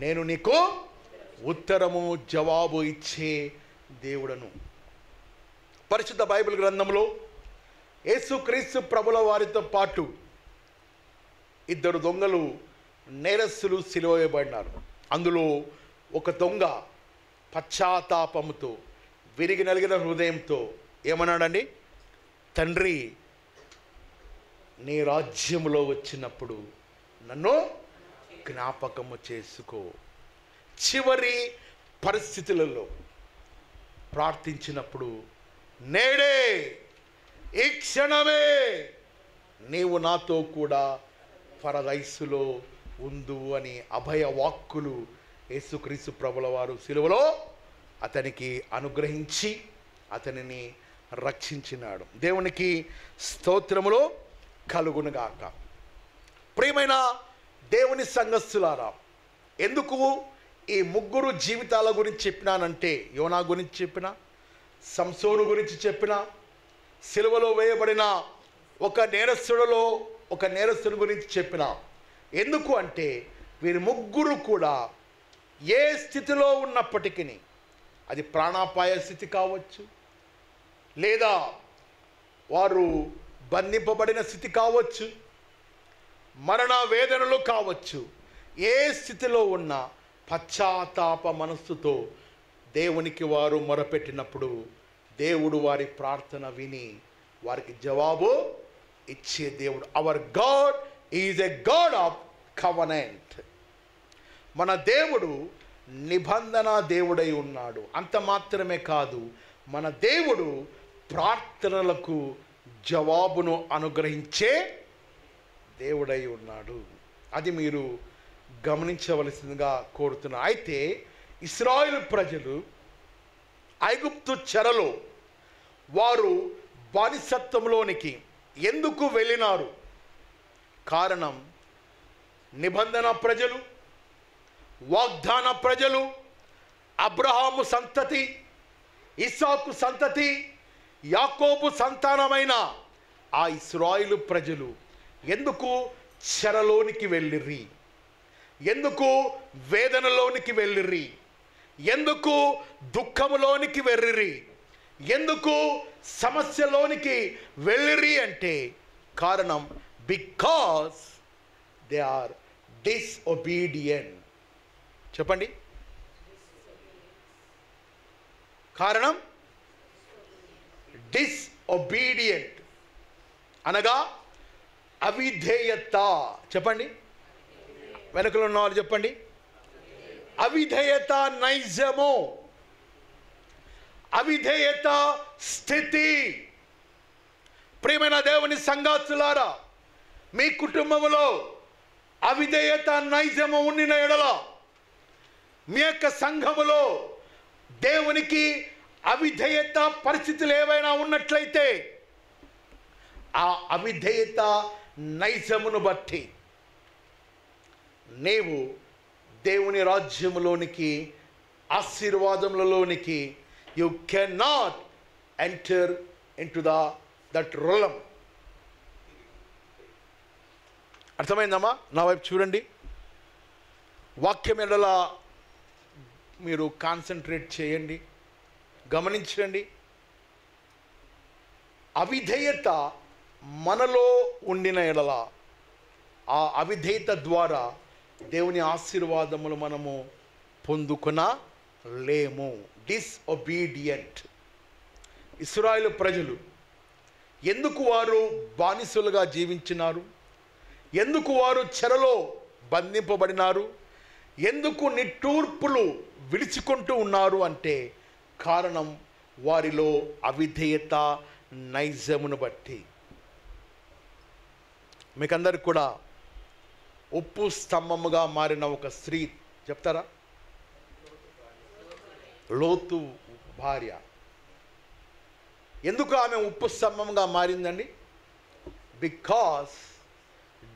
నేను నీకు ఉత్తరము జవాబు ఇచ్చే దేవుడను. పరిశుద్ధ బైబిల్ గ్రంథంలో యేసుక్రీస్తు ప్రభుల వారితో పాటు 2 దొంగలు నేరస్తులు సిలువ వేయబడినారు. అందులో ఒక దొంగ పశ్చాత్తాపముతో విరిగి నలిగిన హృదయంతో ఏమన్నాడండి? తండ్రి, నీ రాజ్యములో వచ్చినప్పుడు నన్ను జ్ఞాపకము చేసుకో. చివరి పరిస్థితులలో ప్రార్థించినప్పుడు, నేడే ఈ క్షణమే నీవు నాతో కూడా పరదైసులో ఉండు అని అభయ వాక్కులు యేసుక్రీస్తు ప్రభుల వారు సిలువలో అతనికి అనుగ్రహించి అతనిని రక్షించినాడు. దేవునికి స్తోత్రములో కలుగునుగాక. ప్రియమైన దేవుని సంఘస్థులారా, ఎందుకు ఈ 3 జీవితాల గురించి చెప్పినానంటే, యోనా గురించి చెప్పిన, సంసోను గురించి చెప్పిన, సిలువలో వేయబడిన ఒక నేరస్తుని గురించి చెప్పిన. ఎందుకు అంటే వీరి 3 కూడా ఏ స్థితిలో ఉన్నప్పటికీ, అది ప్రాణాపాయ స్థితి కావచ్చు, లేదా వారు బంధింపబడిన స్థితి కావచ్చు, మరణ వేదనలు కావచ్చు, ఏ స్థితిలో ఉన్న పశ్చాత్తాప మనస్సుతో దేవునికి వారు మొరపెట్టినప్పుడు దేవుడు వారి ప్రార్థన విని వారికి జవాబు ఇచ్చే దేవుడు. Hour God is a God of covenant. మన దేవుడు నిబంధన దేవుడై ఉన్నాడు. అంత మాత్రమే కాదు, మన దేవుడు ప్రార్థనలకు జవాబును అనుగ్రహించే దేవుడై ఉన్నాడు. అది మీరు గమనించవలసిందిగా కోరుతున్నా. అయితే ఇశ్రాయేలు ప్రజలు ఐగుప్తు చెరలో వారు బానిసత్వంలోనికి ఎందుకు వెళ్ళినారు? కారణం, నిబంధన ప్రజలు, వాగ్దాన ప్రజలు, అబ్రహాము సంతతి, ఇస్సాకు సంతతి, యాకోబు సంతానమైన ఆ ఇశ్రాయేలు ప్రజలు ఎందుకు చెరలోనికి వెళ్ళిర్రి? ఎందుకు వేదనలోనికి వెళ్ళిర్రి? ఎందుకు దుఃఖములోనికి వెళ్ళిర్రి? ఎందుకు సమస్యలోనికి వెళ్ళిర్రి అంటే కారణం, బికాస్ దే ఆర్ డిసొబీడియంట్. చెప్పండి, కారణం డిసొబీడియంట్ అనగా అవిధేయత. చెప్పండి, వెనుకలో ఉన్న వాళ్ళు చెప్పండి. అవిధేయత నైజము, అవిధేయత స్థితి. ప్రియమైన దేవుని సంఘస్థులారా, మీ కుటుంబంలో అవిధేయత నైజము ఉండిన ఎడల, మీ యొక్క సంఘములో దేవునికి అవిధేయత పరిస్థితులు ఏవైనా ఉన్నట్లయితే, ఆ అవిధేయత నైజమును బట్టి నీవు దేవుని రాజ్యములోనికి, ఆశీర్వాదములలోనికి you can not enter into that realm. అర్థమైందమ్మా? నా వైపు చూడండి. వాక్యం ఎడల మీరు కాన్సన్ట్రేట్ చేయండి, గమనించండి. అవిధేయత మనలో ఉండిన ఎడల, ఆ అవిధేయత ద్వారా దేవుని ఆశీర్వాదములు మనము పొందుకొనలేము. డిసొబీడియంట్. ఇశ్రాయేలు ప్రజలు ఎందుకు వారు బానిసలుగా జీవించినారు? ఎందుకు వారు చెరలో బంధింపబడినారు? ఎందుకు నిట్టూర్పులు విడిచుకుంటూ ఉన్నారు అంటే కారణం వారిలో అవిధేయత నైజమును బట్టి. మీకందరికి కూడా ఉప్పు స్తంభముగా మారిన ఒక స్త్రీ చెప్తారా? లోతు భార్య. ఎందుకు ఆమె ఉప్పు స్తంభంగా మారిందండి? Because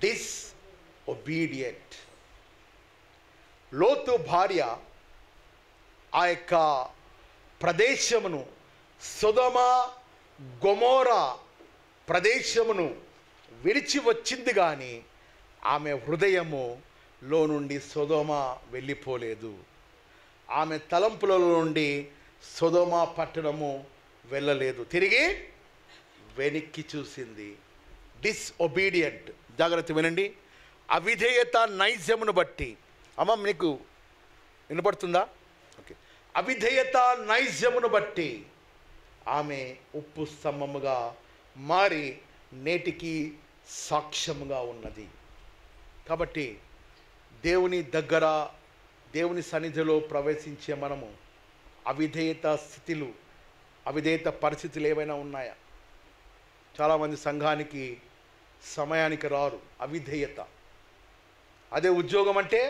disobedient. లోతు భార్య ఆ యొక్క ప్రదేశమును, సొదొమ గొమొర్రా ప్రదేశమును విడిచి వచ్చింది, కానీ ఆమె హృదయములో నుండి సొదొమ వెళ్ళిపోలేదు. ఆమె తలంపులలో నుండి సొదొమ పట్టణము వెళ్ళలేదు, తిరిగి వెనక్కి చూసింది. డిస్ఒబీడియంట్. జాగ్రత్త వినండి. అవిధేయత నైజమును బట్టి, అమ్మ మీకు వినపడుతుందా? ఓకే. అవిధేయత నైజమును బట్టి ఆమె ఉప్పు స్తంభముగా మారి నేటికి సాక్ష్యముగా ఉన్నది. కాబట్టి దేవుని దగ్గర, దేవుని సన్నిధిలో ప్రవేశించే మనము అవిధేయత స్థితులు, అవిధేయత పరిస్థితులు ఏమైనా ఉన్నాయా? చాలామంది సంఘానికి సమయానికి రారు, అవిధేయత. అదే ఉద్యోగం అంటే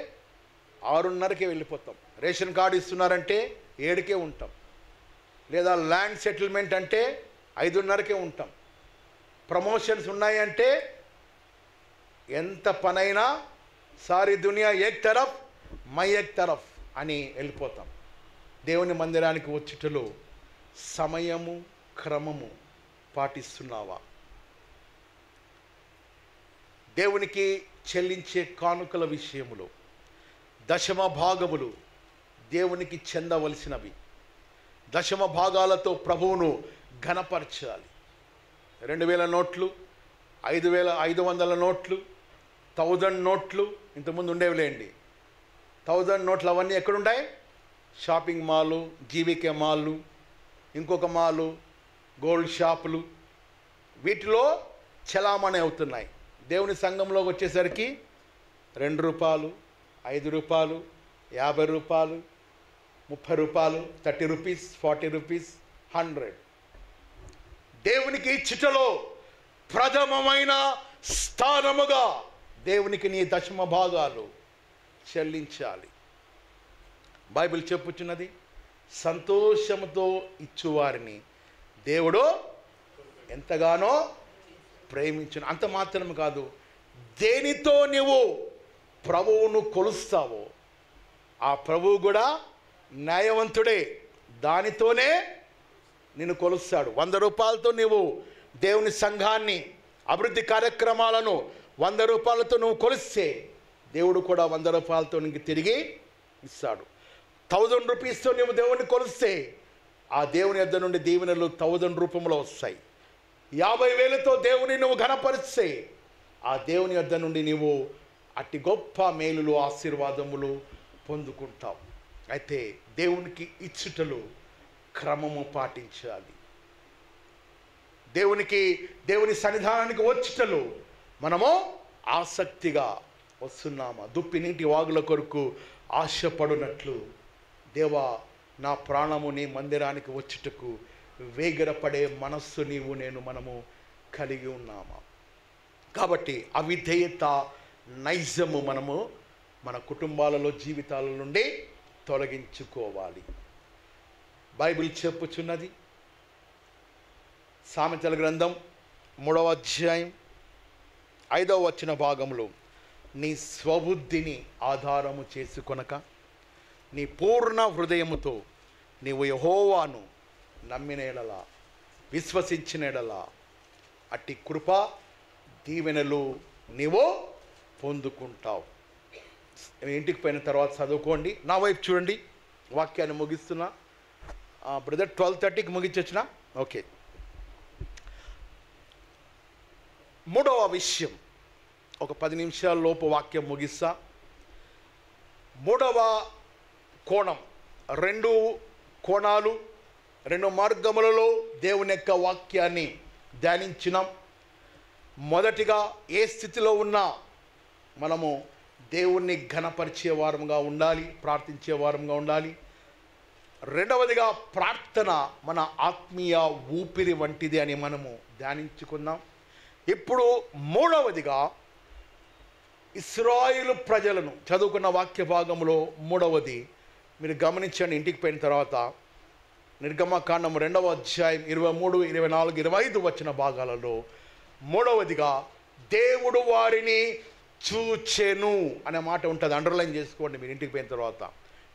6:30కే వెళ్ళిపోతాం. రేషన్ కార్డు ఇస్తున్నారంటే 7కే ఉంటాం. లేదా ల్యాండ్ సెటిల్మెంట్ అంటే 5:30కే ఉంటాం. ప్రమోషన్స్ ఉన్నాయంటే ఎంత పనైనా సారీ దునియా ఏక్ తరఫ్ మై ఏక్ తరఫ్ అని వెళ్ళిపోతాం. దేవుని మందిరానికి వచ్చుటలో సమయము, క్రమము పాటిస్తున్నావా? దేవునికి చెల్లించే కానుకల విషయములో దశమ భాగములు దేవునికి చెందవలసినవి. దశమ భాగాలతో ప్రభువును ఘనపరచాలి. 2000 నోట్లు, 500 నోట్లు, 1000 నోట్లు ఇంతకుముందు ఉండేవిలేండి. 1000 నోట్లు అవన్నీ ఎక్కడుంటాయి? షాపింగ్ మాలు, జీవికే మాలు, ఇంకొక మాలు, గోల్డ్ షాపులు, వీటిలో చలామణి అవుతున్నాయి. దేవుని సంఘంలోకి వచ్చేసరికి 2 రూపాయలు, 5 రూపాయలు, 50 రూపాయలు, 30 రూపాయలు, 30 రూపీస్, 40 రూపీస్, 100. దేవునికి ఇచ్చుటలో ప్రథమమైన స్థానముగా దేవునికి నీ దశమ భాగాలు చెల్లించాలి. బైబిల్ చెప్పుచున్నది, సంతోషముతో ఇచ్చువారిని దేవుడు ఎంతగానో ప్రేమించును. అంత మాత్రం కాదు, దేనితో నీవు ప్రభువును కొలుస్తావో ఆ ప్రభువు కూడా న్యాయవంతుడే, దానితోనే నిన్ను కొలుస్తాడు. 100 రూపాయలతో నీవు దేవుని సంఘాన్ని, అభివృద్ధి కార్యక్రమాలను 100 రూపాయలతో నువ్వు కొలిస్తే దేవుడు కూడా 100 రూపాయలతో నీకు తిరిగి ఇస్తాడు. 1000 రూపీస్తో నువ్వు దేవుడిని కొలిస్తే ఆ దేవుని యొద్ద నుండి దీవెనలు 1000 రూపంలో వస్తాయి. 50,000తో దేవుని నువ్వు ఘనపరిస్తే ఆ దేవుని యొద్ద నుండి నీవు అట్టి గొప్ప మేలులు, ఆశీర్వాదములు పొందుకుంటావు. అయితే దేవునికి ఇచ్చుటలు క్రమము పాటించాలి. దేవుని సన్నిధానానికి వచ్చుటలు మనము ఆసక్తిగా వస్తున్నామా? దుప్పి నీటి వాగుల కొరకు ఆశపడునట్లు దేవా, నా ప్రాణము నీ మందిరానికి వచ్చుటకు వేగిరపడే మనస్సు మనము కలిగి ఉన్నామా? కాబట్టి అవిధేయత నైజము మనము మన కుటుంబాలలో, జీవితాల నుండి తొలగించుకోవాలి. బైబిల్ చెప్పుచున్నది, సామెతల గ్రంథం 3వ అధ్యాయం 5వ వచన భాగంలో, నీ స్వబుద్ధిని ఆధారము చేసుకొనక నీ పూర్ణ హృదయముతో నీవు యెహోవాను నమ్మిన ఎడల, విశ్వసించిన ఎడల అట్టి కృప దీవెనలు నీవు పొందుకుంటావు. ఇంటికి పోయిన తర్వాత చదువుకోండి. నా వైపు చూడండి, వాక్యాన్ని ముగిస్తున్నా. బ్రదర్ 12:30కి ముగించొచ్చునా? ఓకే. 3వ విషయం, ఒక 10 నిమిషాల లోపు వాక్యం ముగిస్తా. 3వ కోణం, 2 కోణాలు, 2 మార్గములలో దేవుని యొక్క వాక్యాన్ని ధ్యానించినాం. మొదటిగా, ఏ స్థితిలో ఉన్నా మనము దేవుణ్ణి ఘనపరిచే వారంగా ఉండాలి, ప్రార్థించే వారంగా ఉండాలి. రెండవదిగా, ప్రార్థన మన ఆత్మీయ ఊపిరి వంటిది అని మనము ధ్యానించుకుందాం. ఇప్పుడు 3వదిగా, ఇశ్రాయేలు ప్రజలను చదువుకున్న వాక్య భాగంలో 3వది, మీరు గమనించండి. ఇంటికి పోయిన తర్వాత నిర్గమకాండం 2వ అధ్యాయం 23, 24, 25 వచ్చిన భాగాలలో మూడవదిగా దేవుడు వారిని చూచెను అనే మాట ఉంటుంది. అండర్లైన్ చేసుకోండి మీరు ఇంటికి పోయిన తర్వాత.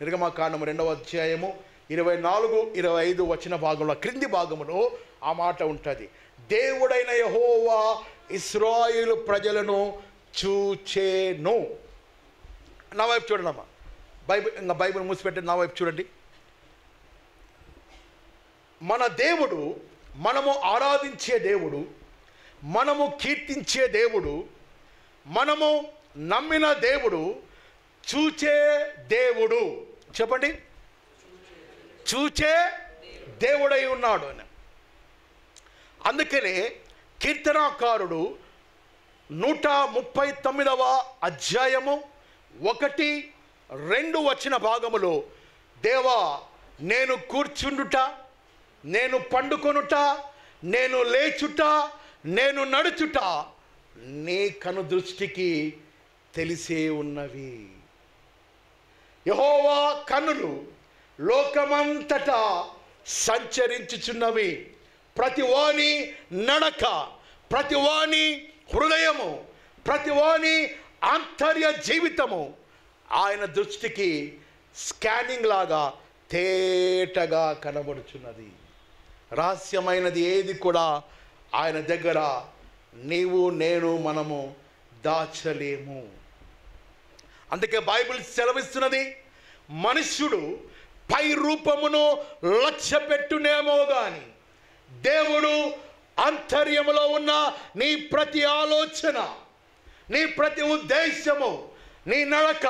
నిర్గమకాండం 2వ అధ్యాయము 24, 25 వచ్చిన భాగంలో క్రింది భాగంలో ఆ మాట ఉంటుంది. దేవుడైన యెహోవా ఇశ్రాయేలు ప్రజలను చూచెను. నా వైపు చూడండి అమ్మా. బైబిల్ మూసిపెట్టి నా వైపు చూడండి. మన దేవుడు, మనము ఆరాధించే దేవుడు, మనము కీర్తించే దేవుడు, మనము నమ్మిన దేవుడు చూచే దేవుడు. చెప్పండి, చూచే దేవుడై ఉన్నాడు అని. అందుకనే కీర్తనాకారుడు 139వ అధ్యాయము 1, 2 వచ్చిన భాగములో, దేవా నేను కూర్చుండుట, నేను పండుకొనుట, నేను లేచుట, నేను నడుచుట నీ కను దృష్టికి తెలిసే ఉన్నవి. యెహోవా కన్నులు లోకమంతటా సంచరించుచున్నవి. ప్రతివాని నడక, ప్రతివాని హృదయము, ప్రతివాని ఆంతర్య జీవితము ఆయన దృష్టికి స్కానింగ్ లాగా తేటగా కనబడుచున్నది. రహస్యమైనది ఏది కూడా ఆయన దగ్గర నీవు నేను మనము దాచలేము. అందుకే బైబిల్ సెలవిస్తున్నది, మనుష్యుడు పై రూపమును లక్ష్య పెట్టునేమో గాని దేవుడు ఆంతర్యములో ఉన్న నీ ప్రతి ఆలోచన, నీ ప్రతి ఉద్దేశము, నీ నడక,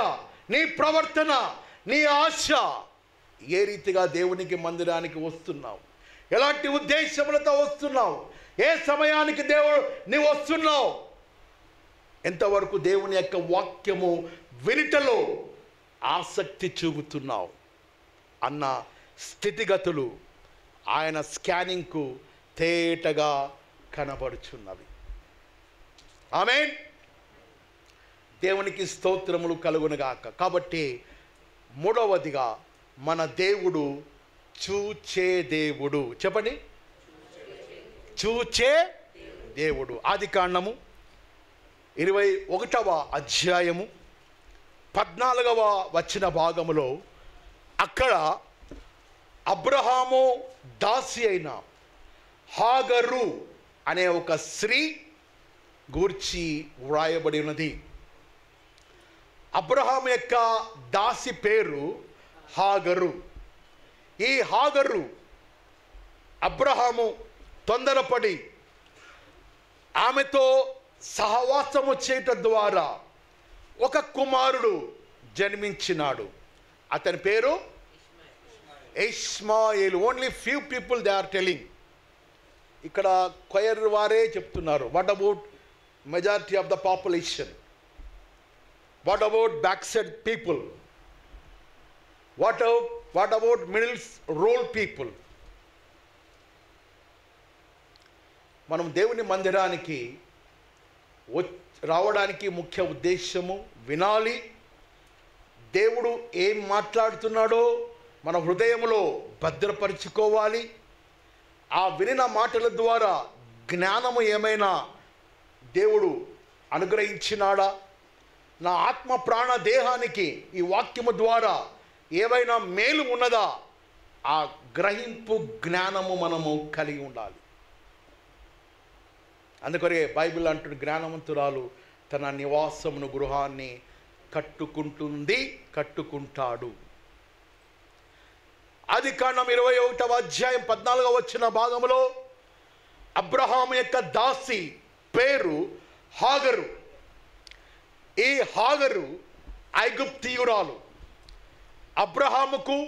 నీ ప్రవర్తన, నీ ఆశ, ఏ రీతిగా దేవునికి మందిరానికి వస్తున్నావు, ఎలాంటి ఉద్దేశములతో వస్తున్నావు, ఏ సమయానికి దేవుడు నీవు వస్తున్నావు, ఎంతవరకు దేవుని యొక్క వాక్యము వినుటలో ఆసక్తి చూపుతున్నావు అన్న స్థితిగతులు ఆయన స్కానింగ్కు తేటగా కనబడుచున్నవి. ఆమేన్. దేవునికి స్తోత్రములు కలుగునుగాక. కాబట్టి మూడవదిగా మన దేవుడు చూచే దేవుడు. చెప్పండి, చూచే దేవుడు. ఆదికాండము 21వ అధ్యాయము 14వ వచ్చిన భాగములో అక్కడ అబ్రహాము దాసి అయిన హాగరు అనే ఒక స్త్రీ గూర్చి వ్రాయబడి ఉన్నది. అబ్రహాము యొక్క దాసి పేరు హాగరు. ఈ హాగరు అబ్రహాము తొందరపడి ఆమెతో సహవాసము చేయటం ద్వారా ఒక కుమారుడు జన్మించినాడు. అతని పేరు ఇష్మాయేలు. Only few people they are telling. ఇక్కడ కొయర్ వారే చెప్తున్నారు. What about majority of the population? What about back side people? What about middle role people? మనం దేవుని మందిరానికి రావడానికి ముఖ్య ఉద్దేశము వినాలి. దేవుడు ఏం మాట్లాడుతున్నాడో మన హృదయంలో భద్రపరుచుకోవాలి. ఆ వినిన మాటల ద్వారా జ్ఞానము ఏమైనా దేవుడు అనుగ్రహించినాడా, నా ఆత్మ ప్రాణ దేహానికి ఈ వాక్యము ద్వారా ఏవైనా మేలు ఉన్నదా, ఆ గ్రహింపు జ్ఞానము మనము కలిగి ఉండాలి. అందుకొరే బైబిల్ అంటున్న జ్ఞానవంతురాలు తన నివాసమును గృహాన్ని కట్టుకుంటుంది, కట్టుకుంటాడు. ఆదికాండం 21వ అధ్యాయం 14వ వచ్చిన భాగంలో అబ్రహాము యొక్క దాసి పేరు హాగరు. ఈ హాగరు ఐగుప్తీయురాలు. అబ్రహాముకు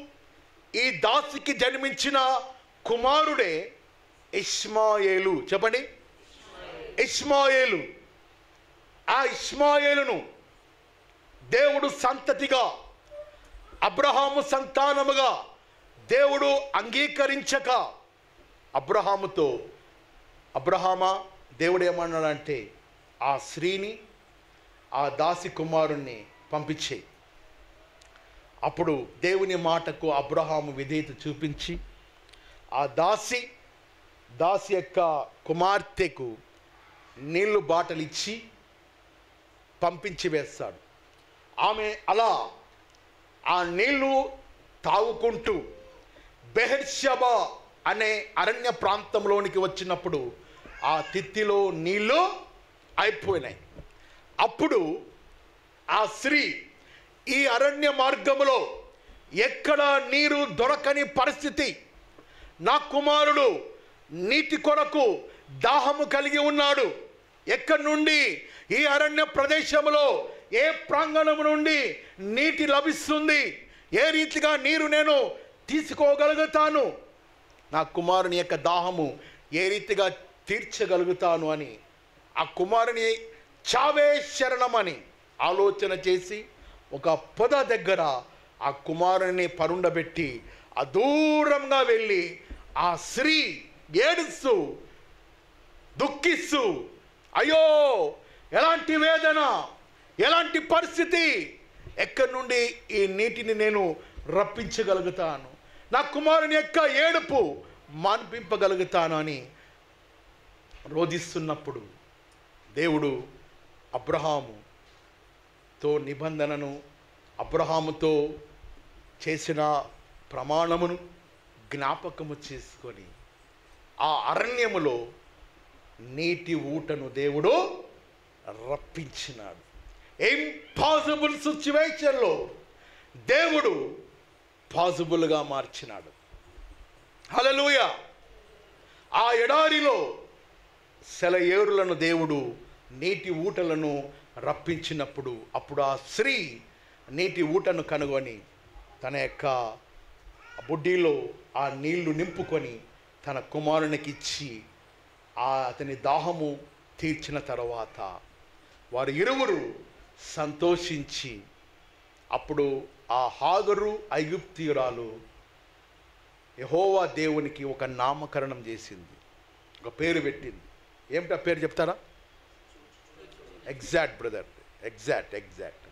ఈ దాసికి జన్మించిన కుమారుడే ఇష్మాయేలు. చెప్పండి, ఇష్మాయేలు. ఆ ఇష్మాయేలును దేవుడు సంతతిగా, అబ్రహాము సంతానముగా దేవుడు అంగీకరించక అబ్రహాముతో, అబ్రహామా దేవుడు ఏమన్నాడంటే ఆ స్త్రీని, ఆ దాసి కుమారుణ్ణి పంపించేయి. అప్పుడు దేవుని మాటకు అబ్రహాము విధేయత చూపించి ఆ దాసి యొక్క కుమార్తెకు నీళ్లు బాటలు ఇచ్చి పంపించి వేస్తాడు. ఆమె అలా ఆ నీళ్లు తాగుకుంటూ బెహెర్షెబా అనే అరణ్య ప్రాంతంలోనికి వచ్చినప్పుడు ఆ తిత్తిలో నీళ్లు అయిపోయినాయి. అప్పుడు ఆ స్త్రీ ఈ అరణ్య మార్గములో ఎక్కడ నీరు దొరకని పరిస్థితి, నా కుమారుడు నీటి కొరకు దాహము కలిగి ఉన్నాడు, ఎక్కడి నుండి ఈ అరణ్య ప్రదేశంలో ఏ ప్రాంగణం నుండి నీటి లభిస్తుంది, ఏ రీతిగా నీరు నేను తీసుకోగలుగుతాను, నా కుమారుని యొక్క దాహము ఏ రీతిగా తీర్చగలుగుతాను అని ఆ కుమారుని చావే శరణమని ఆలోచన చేసి ఒక పొద దగ్గర ఆ కుమారుని పరుండబెట్టి ఆ దూరంగా వెళ్ళి ఆ స్త్రీ ఏడుస్తూ దుఃఖిస్తూ, అయ్యో ఎలాంటి వేదన, ఎలాంటి పరిస్థితి, ఎక్కడి నుండి ఈ నీటిని నేను రప్పించగలుగుతాను, నా కుమారుని యొక్క ఏడుపు మాన్పింపగలుగుతాను అని రోధిస్తున్నప్పుడు దేవుడు అబ్రహాముతో నిబంధనను, అబ్రహాముతో చేసిన ప్రమాణమును జ్ఞాపకము చేసుకొని ఆ అరణ్యములో నీటి ఊటను దేవుడు రప్పించినాడు. ఇంపాసిబుల్ సిచ్యువేషన్లో దేవుడు పాసిబుల్గా మార్చినాడు. హల్లెలూయా. ఆ ఎడారిలో సెలయేరులను దేవుడు నీటి ఊటలను రప్పించినప్పుడు అప్పుడు ఆ స్త్రీ నీటి ఊటను కనుగొని తన యొక్క బుడ్డీలో ఆ నీళ్లు నింపుకొని తన కుమారునికి ఇచ్చి అతని దాహము తీర్చిన తర్వాత వారు ఇరువురు సంతోషించి అప్పుడు ఆ హాగరు ఐగుప్తీయురాలు యెహోవా దేవునికి ఒక నామకరణం చేసింది, ఒక పేరు పెట్టింది. ఏమిటా పేరు చెప్తారా? Exact brother, exact.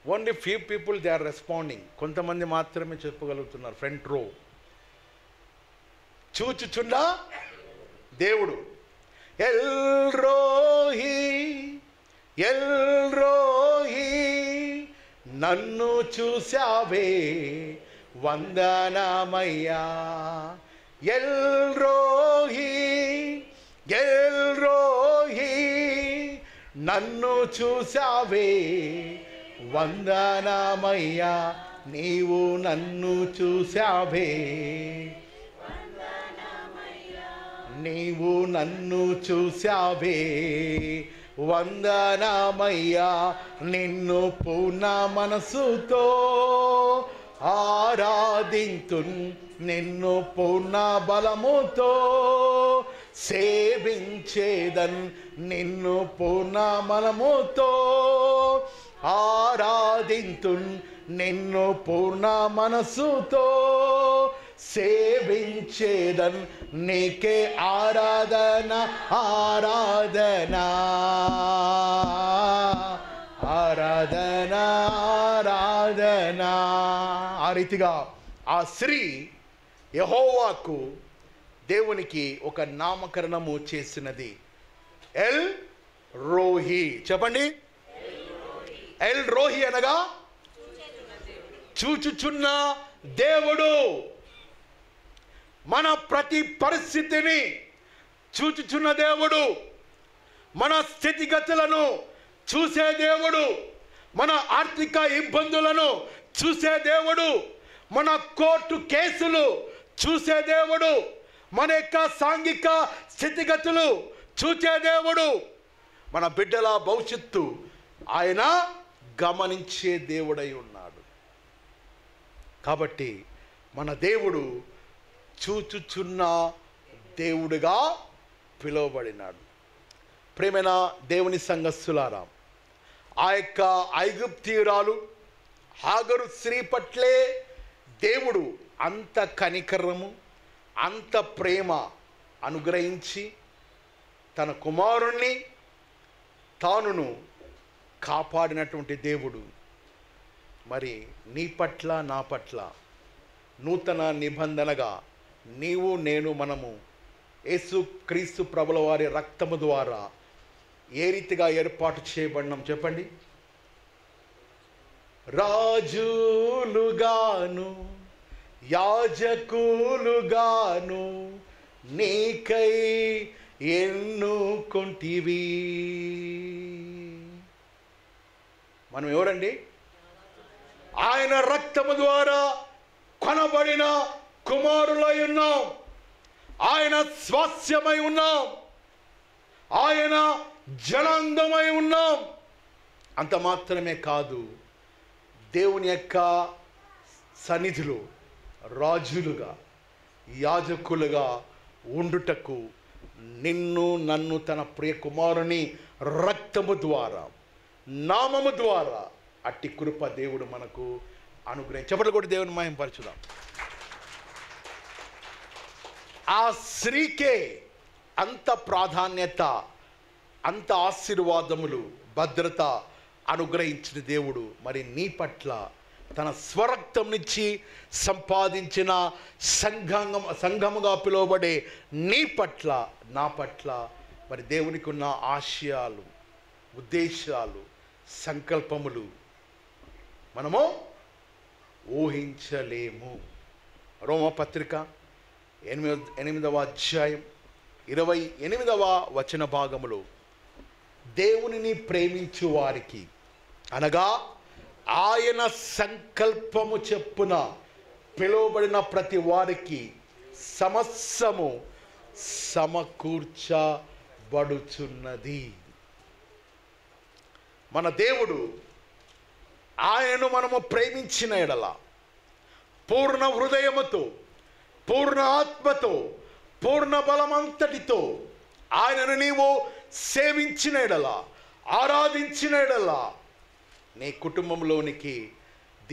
Only few people they are responding. కొంతమంది మాత్రమే చెప్పగలుగుతున్నారు. ఫ్రంట్ రో. చూచుచున్న దేవుడు. ఎల్ రోహి నన్ను చూశావే వందనమయ్యా. ఎల్ రోహి నన్ను చూశావే వందనమయ్యా. నీవు నన్ను చూశావే, నీవు నన్ను చూశావే వందనమయ్యా. నిన్ను పూర్ణ మనసుతో ఆరాధింతున్, నిన్ను పూర్ణ బలముతో సేవించేదన్, నిన్ను పూర్ణ బలముతో ఆరాధింతున్, నిన్ను పూర్ణ మనసుతో సేవించేదన్. నీకే ఆరాధన ఆరాధన ఆరాధన ఆరాధన. ఆ రీతిగా ఆ స్త్రీ యెహోవాకు దేవునికి ఒక నామకరణము చేసినది. ఎల్ రోహి. చెప్పండి. ఎల్ రోహి అనగా చూచుచున్న దేవుడు. మన ప్రతి పరిస్థితిని చూచుచున్న దేవుడు, మన స్థితిగతులను చూసే దేవుడు, మన ఆర్థిక ఇబ్బందులను చూసే దేవుడు, మన కోర్టు కేసులు చూసే దేవుడు, మన యొక్క సాంఘిక స్థితిగతులు చూసే దేవుడు, మన బిడ్డల భవిష్యత్తు ఆయన గమనించే దేవుడై ఉన్నాడు. కాబట్టి మన దేవుడు చూచుచున్న దేవుడుగా పిలువబడినాడు. ప్రేమైన దేవుని సంఘస్థులారా, ఆ యొక్క ఐగుప్తీయురాలు హాగరు స్త్రీ పట్లే దేవుడు అంత కనికరము, అంత ప్రేమ అనుగ్రహించి తన కుమారుణ్ణి తానును కాపాడినటువంటి దేవుడు మరి నీ పట్ల నా పట్ల నూతన నిబంధనగా నీవు నేను మనము యేసు క్రీస్తు ప్రభుల వారి రక్తము ద్వారా ఏ రీతిగా ఏర్పాటు చేయబడినాం చెప్పండి. రాజులుగాను యాజకులుగాను నీకై ఎన్నుకొంటివి. మనం ఎవరండి? ఆయన రక్తము ద్వారా కొనబడిన కుమారులై ఉన్నాం. ఆయన స్వాస్యమై ఉన్నాం. ఆయన జనాంగమై ఉన్నాం. అంత మాత్రమే కాదు, దేవుని యొక్క సన్నిధిలో రాజులుగా యాజకులుగా ఉండుటకు నిన్ను నన్ను తన ప్రియ కుమారుని రక్తము ద్వారా నామము ద్వారా అట్టి కృప దేవుడు మనకు అనుగ్రహించి చెప్పట్లు కూడా దేవుని మహిమపరచుదాం. ఆ స్త్రీకే అంత ప్రాధాన్యత, అంత ఆశీర్వాదములు, భద్రత అనుగ్రహించిన దేవుడు మరి నీ పట్ల తన స్వరక్తం నుంచి సంపాదించిన సంఘముగా పిలువబడే నీ పట్ల నా పట్ల మరి దేవునికి ఉన్న ఆశయాలు, ఉద్దేశాలు, సంకల్పములు మనము ఊహించలేము. రోమపత్రిక 8వ అధ్యాయం 28వ వచన భాగములో దేవునిని ప్రేమించు వారికి అనగా ఆయన సంకల్పము చెప్పున పిలువబడిన ప్రతి వారికి సమస్తము సమకూర్చబడుచున్నది. మన దేవుడు ఆయనను మనము ప్రేమించిన ఎడల పూర్ణ హృదయముతో, పూర్ణ ఆత్మతో, పూర్ణ బలమంతటితో ఆయనను నీవు సేవించిన ఎడల, ఆరాధించిన ఎడల నీ కుటుంబంలోనికి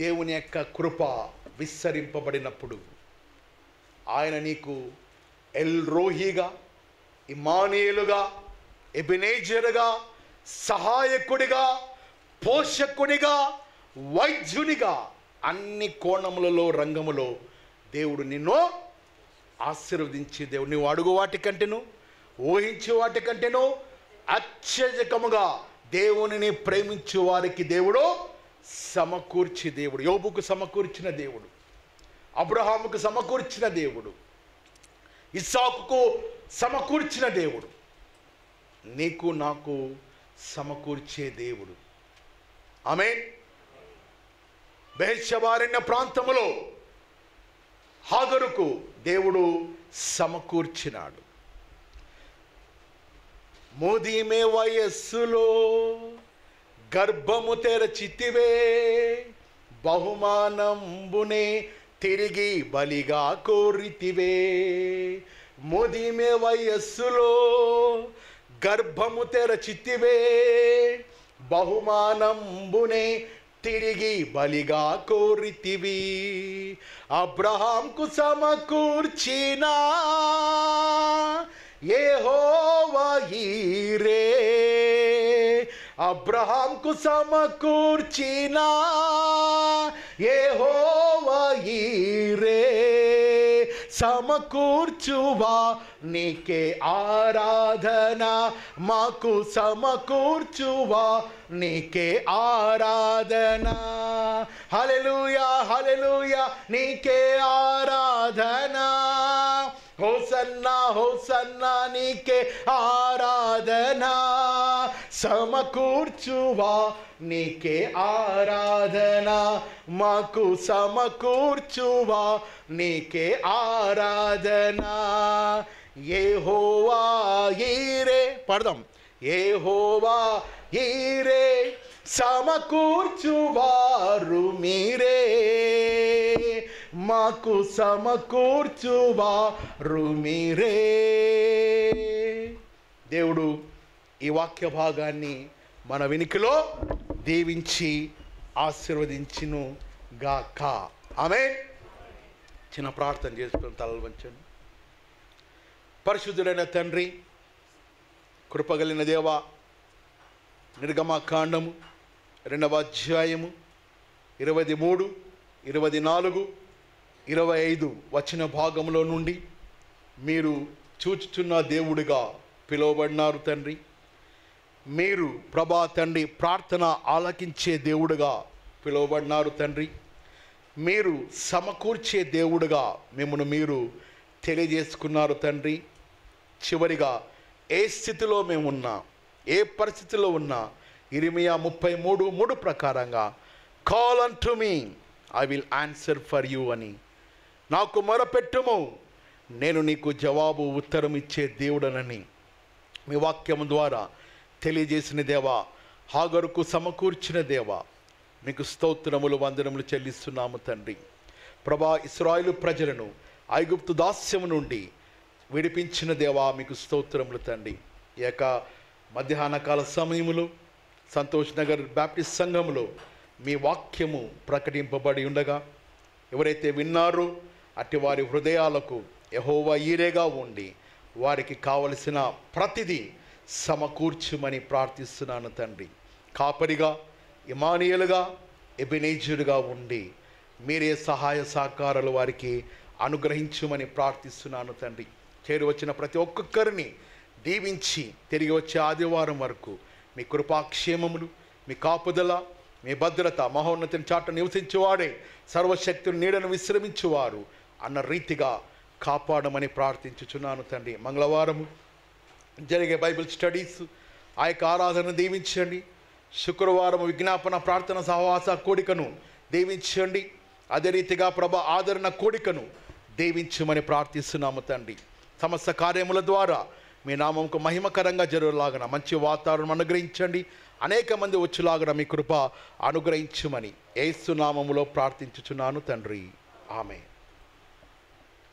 దేవుని యొక్క కృప విస్తరింపబడినప్పుడు ఆయన నీకు ఎల్ రోహిగా, ఇమానియేలుగా, ఎబెనేజరుగా, సహాయకుడిగా, పోషకుడిగా, వైద్యునిగా అన్ని కోణములలో రంగములో దేవుడు నిన్ను ఆశీర్వదించి దేవుడు నువ్వు అడుగు వాటికంటేను ఊహించే వాటికంటేను అత్యధికముగా దేవునిని ప్రేమించు వారికి దేవుడు సమకూర్చి దేవుడు. యోబుకు సమకూర్చిన దేవుడు, అబ్రహాముకు సమకూర్చిన దేవుడు, ఇస్సాకుకు సమకూర్చిన దేవుడు నీకు నాకు సమకూర్చే దేవుడు. ఆమేన్. బెర్షెబారణ్య ప్రాంతములో హాగరుకు దేవుడు సమకూర్చినాడు. మోదీమే వయస్సులో గర్భము తెరచితివే, బహుమానంబునే తిరిగి బలిగా కోరితివే. మోదీమే వయస్సులో గర్భము తెరచితివే, బహుమానంబునే తిరిగి బలిగా కోరితివి. అబ్రహాంకు సమకూర్చిన యెహోవా యీరే, అబ్రహాంకు సమకూర్చిన యెహోవా యీరే, సమకూర్చువా నీకే ఆరాధన, మాకు సమకూర్చువా నీకే ఆరాధన. హల్లెలూయా హల్లెలూయా నీకే ఆరాధన. హోసన్నా హోసన్నా నీకే ఆరాధన. సమకూర్చువా నీకే ఆరాధన, మాకు సమకూర్చువా నీకే ఆరాధన. యెహోవా యీరే పాడదాం. యెహోవా యీరే, సమకూర్చువారు మీరే, మాకు సమకూర్చువారు మీరే. దేవుడు ఈ వాక్య భాగాన్ని మన వెనుకలో దీవించి ఆశీర్వదించును గాక. ఆమేన్. చిన్న ప్రార్థన చేసుకుని తలలు వంచండి. పరిశుద్ధుడైన తండ్రి, కృపగలిగిన దేవా, నిర్గమకాండము 2వ అధ్యాయము 23, 24, 25 వచన భాగంలో నుండి మీరు చూచుచున్న దేవుడిగా పిలువబడినారు తండ్రి. మీరు ప్రభా తండ్రి ప్రార్థన ఆలకించే దేవుడుగా పిలువబడినారు తండ్రి. మీరు సమకూర్చే దేవుడుగా మిమ్మల్ని మీరు తెలియజేసుకున్నారు తండ్రి. చివరిగా ఏ స్థితిలో మేమున్నా, ఏ పరిస్థితిలో ఉన్నా ఇర్మియా 33:3 ప్రకారంగా call unto me, I will answer for you అని, నాకు మొరపెట్టుము, నేను నీకు జవాబు ఉత్తరం ఇచ్చే దేవుడనని మీ వాక్యం ద్వారా తెలియజేసిన దేవా, హాగరుకు సమకూర్చిన దేవా, మీకు స్తోత్రములు వందనములు చెల్లిస్తున్నాము తండ్రి. ప్రభా, ఇశ్రాయేలు ప్రజలను ఐగుప్తు దాస్యము నుండి విడిపించిన దేవా, మీకు స్తోత్రములు తండ్రి. ఈ యొక్క మధ్యాహ్న కాల సమయములో సంతోష్ నగర్ బాప్టిస్ట్ సంఘములో మీ వాక్యము ప్రకటింపబడి ఉండగా ఎవరైతే విన్నారో అట్టి వారి హృదయాలకు యెహోవా ఈరేగా ఉండి వారికి కావలసిన ప్రతిదీ సమకూర్చుమని ప్రార్థిస్తున్నాను తండ్రి. కాపరిగా, ఇమానియేలుగా, ఎబెనేజరుగా ఉండి మీరే సహాయ సహకారాలు వారికి అనుగ్రహించుమని ప్రార్థిస్తున్నాను తండ్రి. చేరి వచ్చిన ప్రతి ఒక్కొక్కరిని దీవించి తిరిగి వచ్చే ఆదివారం వరకు మీ కృపాక్షేమములు, మీ కాపుదల, మీ భద్రత, మహోన్నతిని చాట నివసించువాడే సర్వశక్తుని నీడను విశ్రమించువారు అన్న రీతిగా కాపాడమని ప్రార్థించుచున్నాను తండ్రి. మంగళవారము జరిగే బైబిల్ స్టడీస్, ఆ యొక్క ఆరాధన దీవించండి. శుక్రవారం విజ్ఞాపన ప్రార్థన సహవాస కూడికను దీవించండి. అదే రీతిగా ప్రభా ఆదరణ కూడికను దీవించమని ప్రార్థిస్తున్నాము తండ్రి. సమస్త కార్యముల ద్వారా మీ నామంకు మహిమకరంగా జరుగులాగన మంచి వాతావరణం అనుగ్రహించండి. అనేక మంది వచ్చులాగన మీ కృప అనుగ్రహించమని యేసు నామములో ప్రార్థించుచున్నాను తండ్రి. ఆమేన్.